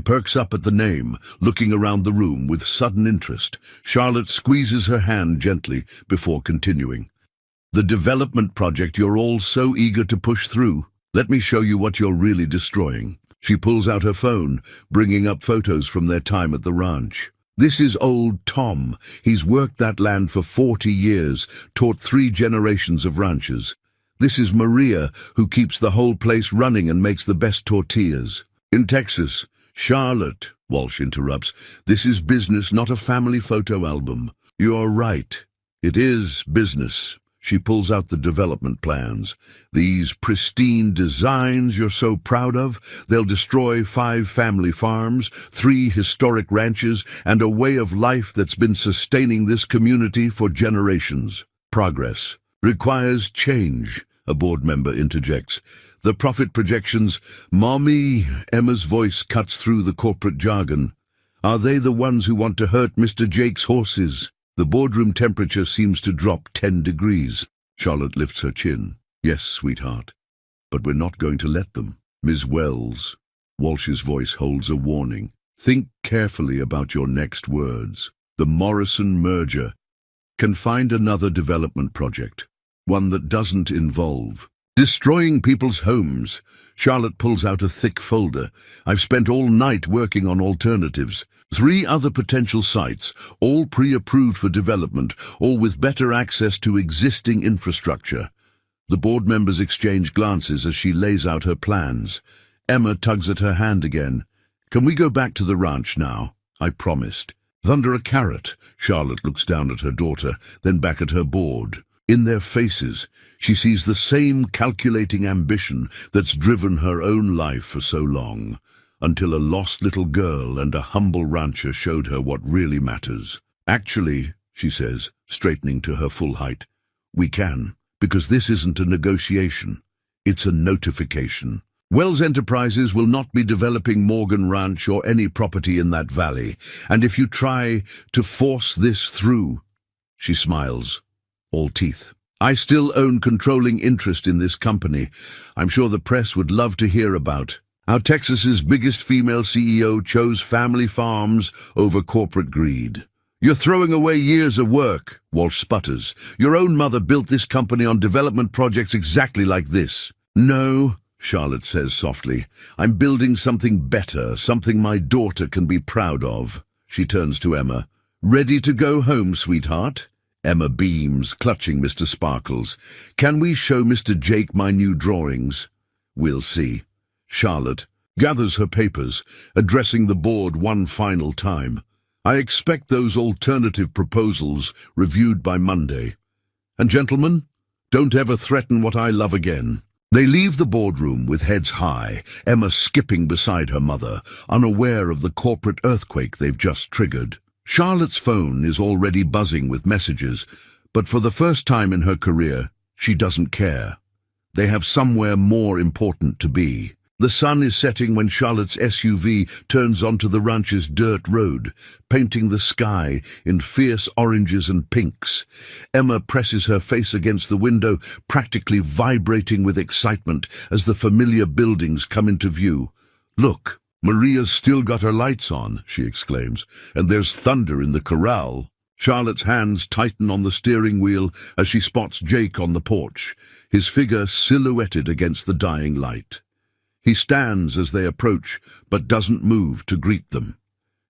Perks up at the name, looking around the room with sudden interest. Charlotte squeezes her hand gently before continuing. "The development project you're all so eager to push through. Let me show you what you're really destroying." She pulls out her phone, bringing up photos from their time at the ranch. "This is old Tom. He's worked that land for 40 years, taught 3 generations of ranchers. This is Maria, who keeps the whole place running and makes the best tortillas. In Texas." "Charlotte," Walsh interrupts, "this is business, not a family photo album." "You're right. It is business." She pulls out the development plans. "These pristine designs you're so proud of, they'll destroy 5 family farms, 3 historic ranches, and a way of life that's been sustaining this community for generations. Progress requires change," a board member interjects. "The profit projections..." "Mommy," Emma's voice cuts through the corporate jargon. "Are they the ones who want to hurt Mr. Jake's horses?" The boardroom temperature seems to drop 10 degrees. Charlotte lifts her chin. "Yes, sweetheart, but we're not going to let them." "Ms. Wells," Walsh's voice holds a warning. "Think carefully about your next words. The Morrison merger. Can find another development project, one that doesn't involve destroying people's homes." Charlotte pulls out a thick folder. "I've spent all night working on alternatives. 3 other potential sites, all pre-approved for development, all with better access to existing infrastructure." The board members exchange glances as she lays out her plans. Emma tugs at her hand again. "Can we go back to the ranch now?" "I promised." "Thunder a carrot." Charlotte looks down at her daughter, then back at her board. In their faces, she sees the same calculating ambition that's driven her own life for so long, until a lost little girl and a humble rancher showed her what really matters. "Actually," she says, straightening to her full height, "we can, because this isn't a negotiation. It's a notification. Wells Enterprises will not be developing Morgan Ranch or any property in that valley, and if you try to force this through..." She smiles, all teeth. "I still own controlling interest in this company. I'm sure the press would love to hear about how Texas's biggest female CEO chose family farms over corporate greed." "You're throwing away years of work," Walsh sputters. "Your own mother built this company on development projects exactly like this." "No," Charlotte says softly. "I'm building something better, something my daughter can be proud of." She turns to Emma. "Ready to go home, sweetheart?" Emma beams, clutching Mr. Sparkles. "Can we show Mr. Jake my new drawings?" "We'll see." Charlotte gathers her papers, addressing the board one final time. "I expect those alternative proposals reviewed by Monday. And gentlemen, don't ever threaten what I love again." They leave the boardroom with heads high, Emma skipping beside her mother, unaware of the corporate earthquake they've just triggered. Charlotte's phone is already buzzing with messages, but for the first time in her career, she doesn't care. They have somewhere more important to be. The sun is setting when Charlotte's SUV turns onto the ranch's dirt road, painting the sky in fierce oranges and pinks. Emma presses her face against the window, practically vibrating with excitement as the familiar buildings come into view. "Look," "Maria's still got her lights on," she exclaims, "and there's thunder in the corral." Charlotte's hands tighten on the steering wheel as she spots Jake on the porch, his figure silhouetted against the dying light. He stands as they approach, but doesn't move to greet them.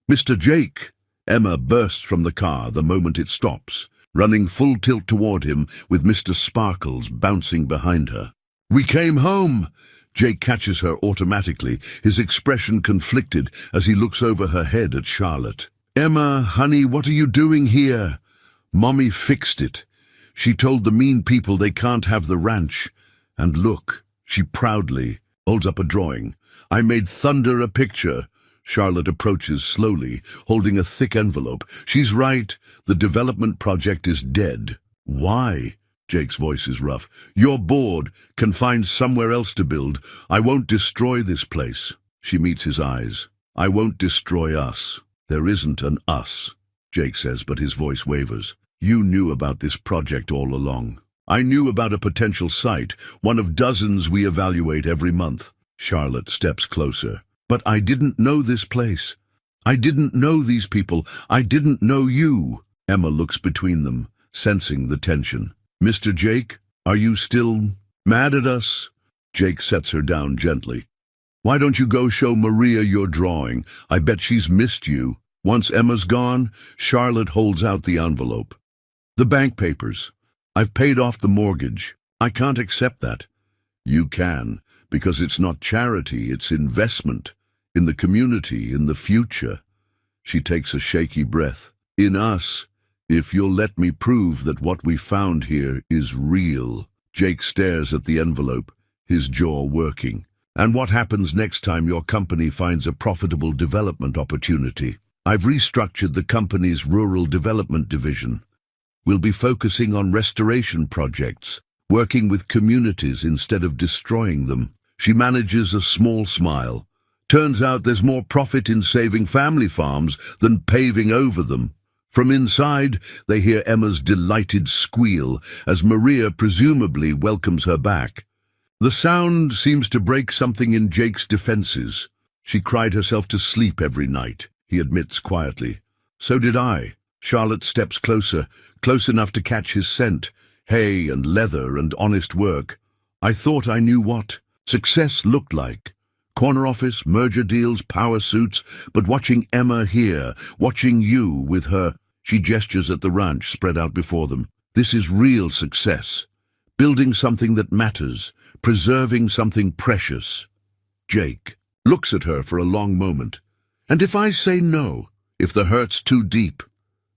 "Mr. Jake!" Emma bursts from the car the moment it stops, running full tilt toward him with Mr. Sparkles bouncing behind her. "We came home!" Jake catches her automatically, his expression conflicted as he looks over her head at Charlotte. "Emma, honey, what are you doing here?" "Mommy fixed it. She told the mean people they can't have the ranch. And look," she proudly holds up a drawing. "I made Thunder a picture." Charlotte approaches slowly, holding a thick envelope. "She's right. The development project is dead." "Why?" Jake's voice is rough. "You're bored. Can find somewhere else to build. I won't destroy this place." She meets his eyes. "I won't destroy us." "There isn't an us," Jake says, but his voice wavers. "You knew about this project all along." "I knew about a potential site, one of dozens we evaluate every month." Charlotte steps closer. "But I didn't know this place. I didn't know these people. I didn't know you." Emma looks between them, sensing the tension. "Mr. Jake, are you still mad at us?" Jake sets her down gently. "Why don't you go show Maria your drawing? I bet she's missed you." Once Emma's gone, Charlotte holds out the envelope. "The bank papers. I've paid off the mortgage." "I can't accept that." "You can, because it's not charity, it's investment. In the community, in the future." She takes a shaky breath. "In us, if you'll let me prove that what we found here is real." Jake stares at the envelope, his jaw working. "And what happens next time your company finds a profitable development opportunity?" "I've restructured the company's rural development division. We'll be focusing on restoration projects, working with communities instead of destroying them." She manages a small smile. "Turns out there's more profit in saving family farms than paving over them." From inside, they hear Emma's delighted squeal as Maria presumably welcomes her back. The sound seems to break something in Jake's defenses. "She cried herself to sleep every night," he admits quietly. "So did I." Charlotte steps closer, close enough to catch his scent. Hay and leather and honest work. "I thought I knew what success looked like. Corner office, merger deals, power suits. But watching Emma here, watching you with her," she gestures at the ranch spread out before them. "This is real success. Building something that matters, preserving something precious." Jake looks at her for a long moment. "And if I say no, if the hurt's too deep,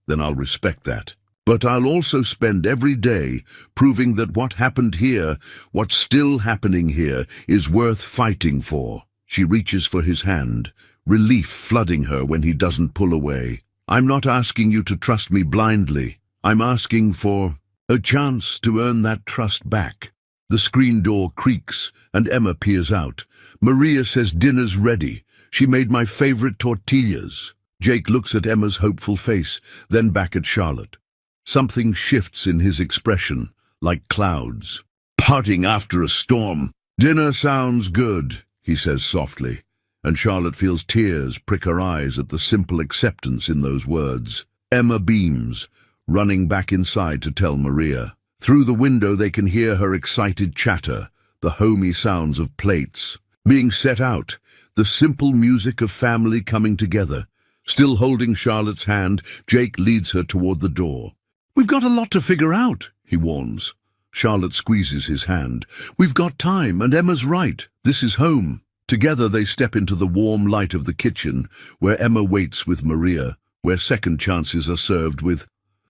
then I'll respect that. But I'll also spend every day proving that what happened here, what's still happening here, is worth fighting for." She reaches for his hand, relief flooding her when he doesn't pull away. "I'm not asking you to trust me blindly. I'm asking for a chance to earn that trust back." The screen door creaks and Emma peers out. "Maria says dinner's ready. She made my favorite tortillas." Jake looks at Emma's hopeful face, then back at Charlotte. Something shifts in his expression, like clouds. "Parting after a storm." "Dinner sounds good," he says softly, and Charlotte feels tears prick her eyes at the simple acceptance in those words. Emma beams, running back inside to tell Maria. Through the window they can hear her excited chatter, the homey sounds of plates being set out, the simple music of family coming together. Still holding Charlotte's hand, Jake leads her toward the door. "We've got a lot to figure out," he warns. Charlotte squeezes his hand. "We've got time, and Emma's right. This is home." Together they step into the warm light of the kitchen, where Emma waits with Maria, where second chances are served with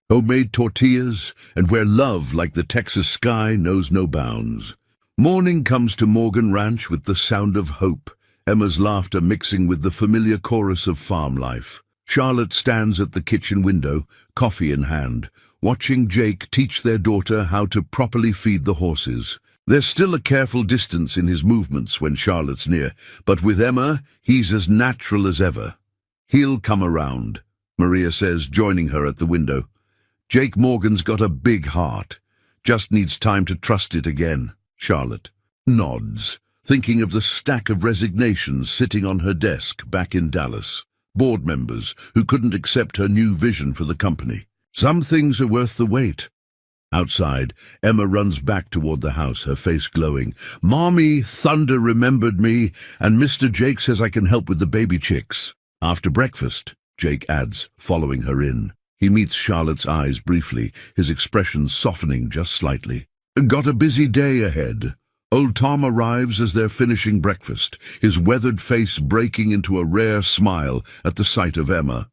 homemade tortillas, and where love, like the Texas sky, knows no bounds. Morning comes to Morgan Ranch with the sound of hope, Emma's laughter mixing with the familiar chorus of farm life. Charlotte stands at the kitchen window, coffee in hand, watching Jake teach their daughter how to properly feed the horses. There's still a careful distance in his movements when Charlotte's near, but with Emma, he's as natural as ever. "He'll come around," Maria says, joining her at the window. "Jake Morgan's got a big heart. Just needs time to trust it again." Charlotte nods, thinking of the stack of resignations sitting on her desk back in Dallas. Board members who couldn't accept her new vision for the company. Some things are worth the wait. Outside, Emma runs back toward the house, her face glowing. "Mommy, Thunder remembered me, and Mr. Jake says I can help with the baby chicks." "After breakfast," Jake adds, following her in. He meets Charlotte's eyes briefly, his expression softening just slightly. "Got a busy day ahead." Old Tom arrives as they're finishing breakfast, his weathered face breaking into a rare smile at the sight of Emma.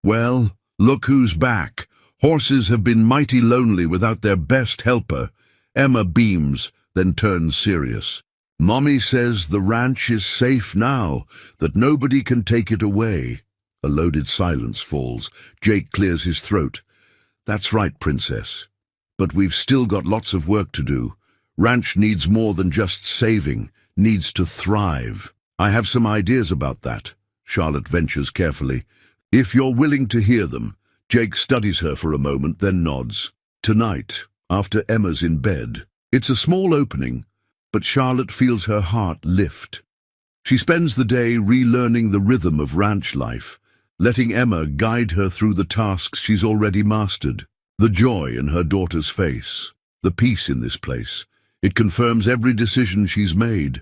"Well, look who's back. Horses have been mighty lonely without their best helper." Emma beams, then turns serious. "Mommy says the ranch is safe now, that nobody can take it away." A loaded silence falls. Jake clears his throat. "That's right, Princess. But we've still got lots of work to do. Ranch needs more than just saving, needs to thrive." "I have some ideas about that," Charlotte ventures carefully. "If you're willing to hear them." Jake studies her for a moment, then nods. "Tonight, after Emma's in bed." It's a small opening, but Charlotte feels her heart lift. She spends the day relearning the rhythm of ranch life, letting Emma guide her through the tasks she's already mastered. The joy in her daughter's face, the peace in this place. It confirms every decision she's made.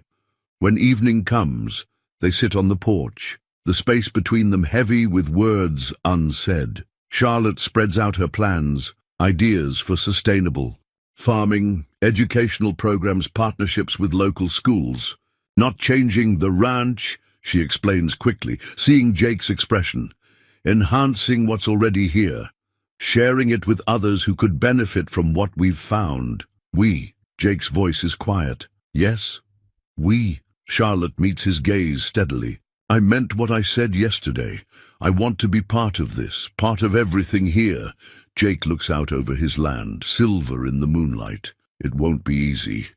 When evening comes, they sit on the porch, the space between them heavy with words unsaid. Charlotte spreads out her plans, ideas for sustainable farming, educational programs, partnerships with local schools. "Not changing the ranch," she explains quickly, seeing Jake's expression. "Enhancing what's already here, sharing it with others who could benefit from what we've found." "We." Jake's voice is quiet. "Yes, we." Charlotte meets his gaze steadily. "I meant what I said yesterday. I want to be part of this, part of everything here." Jake looks out over his land, silver in the moonlight. "It won't be easy.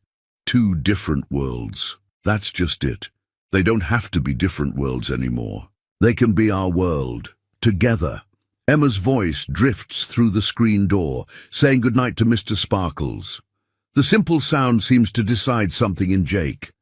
Two different worlds. That's just it. They don't have to be different worlds anymore. They can be our world, together." Emma's voice drifts through the screen door, saying goodnight to Mr. Sparkles. The simple sound seems to decide something in Jake.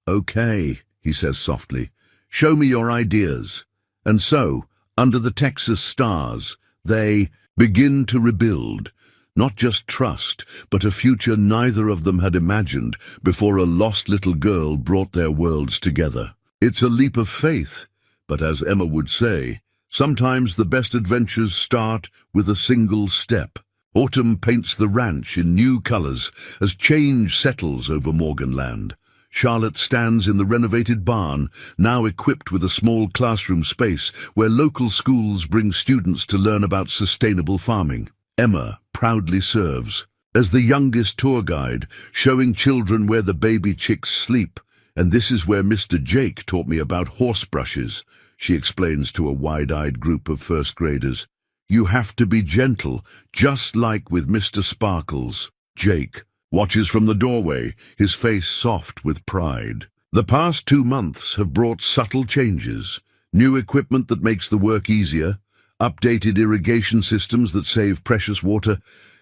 "Okay," he says softly. "Show me your ideas." And so, under the Texas stars, they begin to rebuild. Not just trust, but a future neither of them had imagined before a lost little girl brought their worlds together. It's a leap of faith, but as Emma would say, sometimes the best adventures start with a single step. Autumn paints the ranch in new colors as change settles over Morganland. Charlotte stands in the renovated barn, now equipped with a small classroom space where local schools bring students to learn about sustainable farming. Emma proudly serves as the youngest tour guide, showing children where the baby chicks sleep. "And this is where Mr. Jake taught me about horse brushes," she explains to a wide-eyed group of first graders. "You have to be gentle, just like with Mr. Sparkles." Jake watches from the doorway, his face soft with pride. The past 2 months have brought subtle changes. New equipment that makes the work easier, updated irrigation systems that save precious water,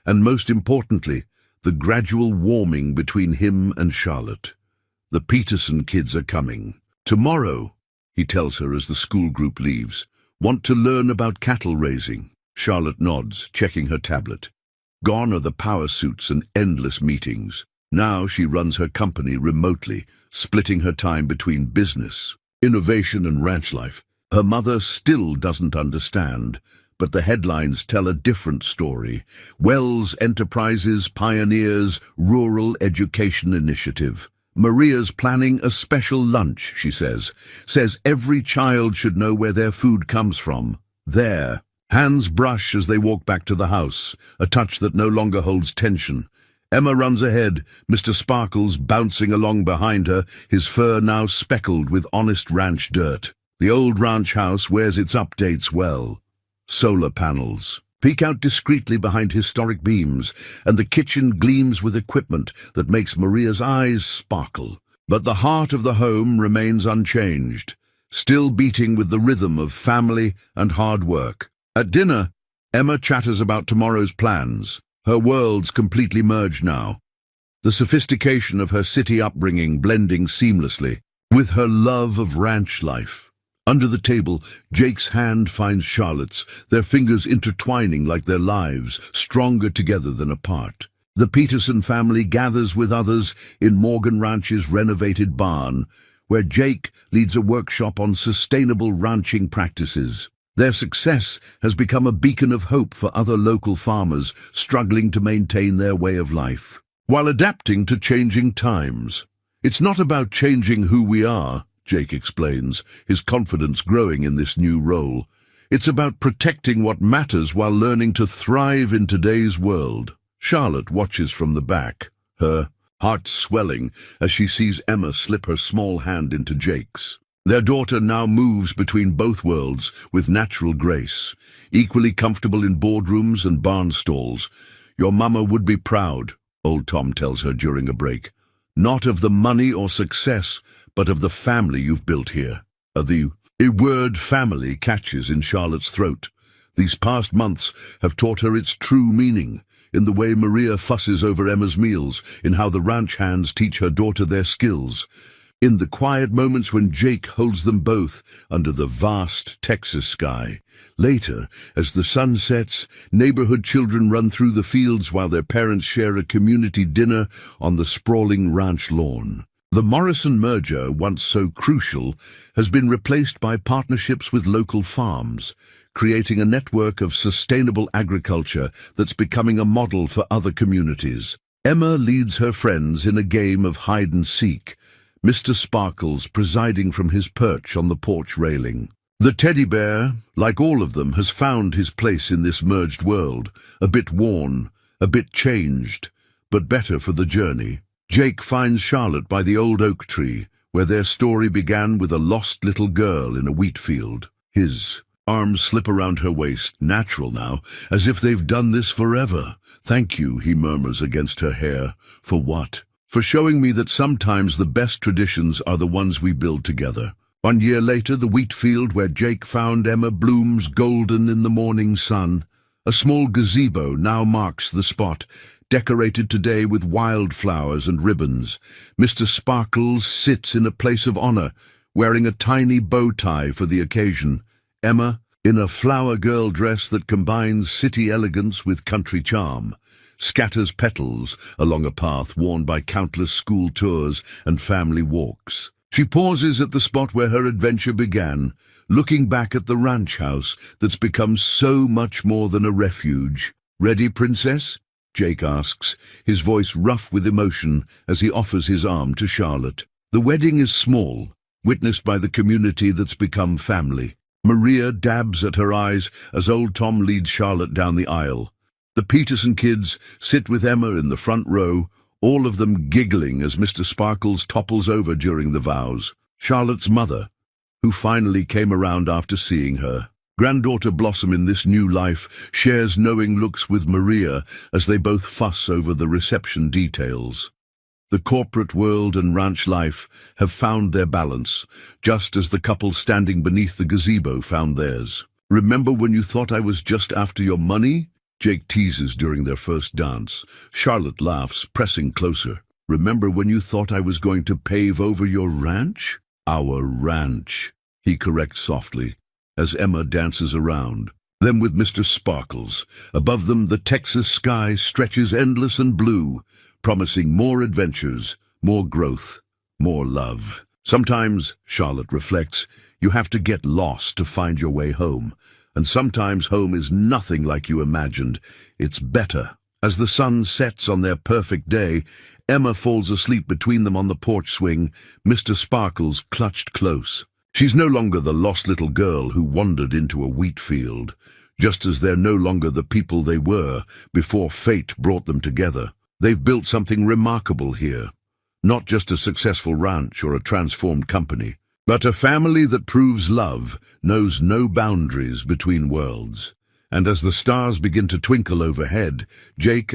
and most importantly, the gradual warming between him and Charlotte. "The Peterson kids are coming. Tomorrow," he tells her as the school group leaves. "Want to learn about cattle raising?" Charlotte nods, checking her tablet. Gone are the power suits and endless meetings. Now she runs her company remotely, splitting her time between business, innovation and ranch life. Her mother still doesn't understand, but the headlines tell a different story. Wells Enterprises pioneers Rural Education Initiative. Maria's planning a special lunch, she says every child should know where their food comes from. There. Hands brush as they walk back to the house, a touch that no longer holds tension. Emma runs ahead, Mr. Sparkles bouncing along behind her, his fur now speckled with honest ranch dirt. The old ranch house wears its updates well. Solar panels peek out discreetly behind historic beams, and the kitchen gleams with equipment that makes Maria's eyes sparkle. But the heart of the home remains unchanged, still beating with the rhythm of family and hard work. At dinner, Emma chatters about tomorrow's plans. Her worlds completely merge now. the sophistication of her city upbringing blending seamlessly with her love of ranch life. Under the table, Jake's hand finds Charlotte's, their fingers intertwining like their lives, stronger together than apart. The Peterson family gathers with others in Morgan Ranch's renovated barn, where Jake leads a workshop on sustainable ranching practices. Their success has become a beacon of hope for other local farmers struggling to maintain their way of life, while adapting to changing times. It's not about changing who we are, Jake explains, his confidence growing in this new role. It's about protecting what matters while learning to thrive in today's world. Charlotte watches from the back, her heart swelling as she sees Emma slip her small hand into Jake's. Their daughter now moves between both worlds with natural grace, equally comfortable in boardrooms and barn stalls. Your mama would be proud, old Tom tells her during a break. Not of the money or success, but of the family you've built here. The word family catches in Charlotte's throat. These past months have taught her its true meaning, in the way Maria fusses over Emma's meals, in how the ranch hands teach her daughter their skills, in the quiet moments when Jake holds them both under the vast Texas sky. Later, as the sun sets, neighborhood children run through the fields while their parents share a community dinner on the sprawling ranch lawn. The Morrison merger, once so crucial, has been replaced by partnerships with local farms, creating a network of sustainable agriculture that's becoming a model for other communities. Emma leads her friends in a game of hide-and-seek, Mr. Sparkles presiding from his perch on the porch railing. The teddy bear, like all of them, has found his place in this merged world, a bit worn, a bit changed, but better for the journey. Jake finds Charlotte by the old oak tree, where their story began with a lost little girl in a wheat field. His arms slip around her waist, natural now, as if they've done this forever. "Thank you," he murmurs against her hair. "For what?" "For showing me that sometimes the best traditions are the ones we build together." 1 year later, the wheat field where Jake found Emma blooms golden in the morning sun. A small gazebo now marks the spot, decorated today with wildflowers and ribbons. Mr. Sparkles sits in a place of honor, wearing a tiny bow tie for the occasion. Emma, in a flower girl dress that combines city elegance with country charm, scatters petals along a path worn by countless school tours and family walks. She pauses at the spot where her adventure began, looking back at the ranch house that's become so much more than a refuge. "Ready, princess?" Jake asks, his voice rough with emotion as he offers his arm to Charlotte. The wedding is small, witnessed by the community that's become family. Maria dabs at her eyes as old Tom leads Charlotte down the aisle. The Peterson kids sit with Emma in the front row, all of them giggling as Mr. Sparkles topples over during the vows. Charlotte's mother, who finally came around after seeing her granddaughter blossom in this new life, shares knowing looks with Maria as they both fuss over the reception details. The corporate world and ranch life have found their balance, just as the couple standing beneath the gazebo found theirs. "Remember when you thought I was just after your money?" Jake teases during their first dance. Charlotte laughs, pressing closer. "Remember when you thought I was going to pave over your ranch?" "Our ranch," he corrects softly, as Emma dances around. Then with Mr. Sparkles, above them the Texas sky stretches endless and blue, promising more adventures, more growth, more love. Sometimes, Charlotte reflects, you have to get lost to find your way home. And sometimes home is nothing like you imagined. It's better. As the sun sets on their perfect day, Emma falls asleep between them on the porch swing, Mr. Sparkles clutched close. She's no longer the lost little girl who wandered into a wheat field, just as they're no longer the people they were before fate brought them together. They've built something remarkable here. Not just a successful ranch or a transformed company, but a family that proves love knows no boundaries between worlds. And as the stars begin to twinkle overhead, Jake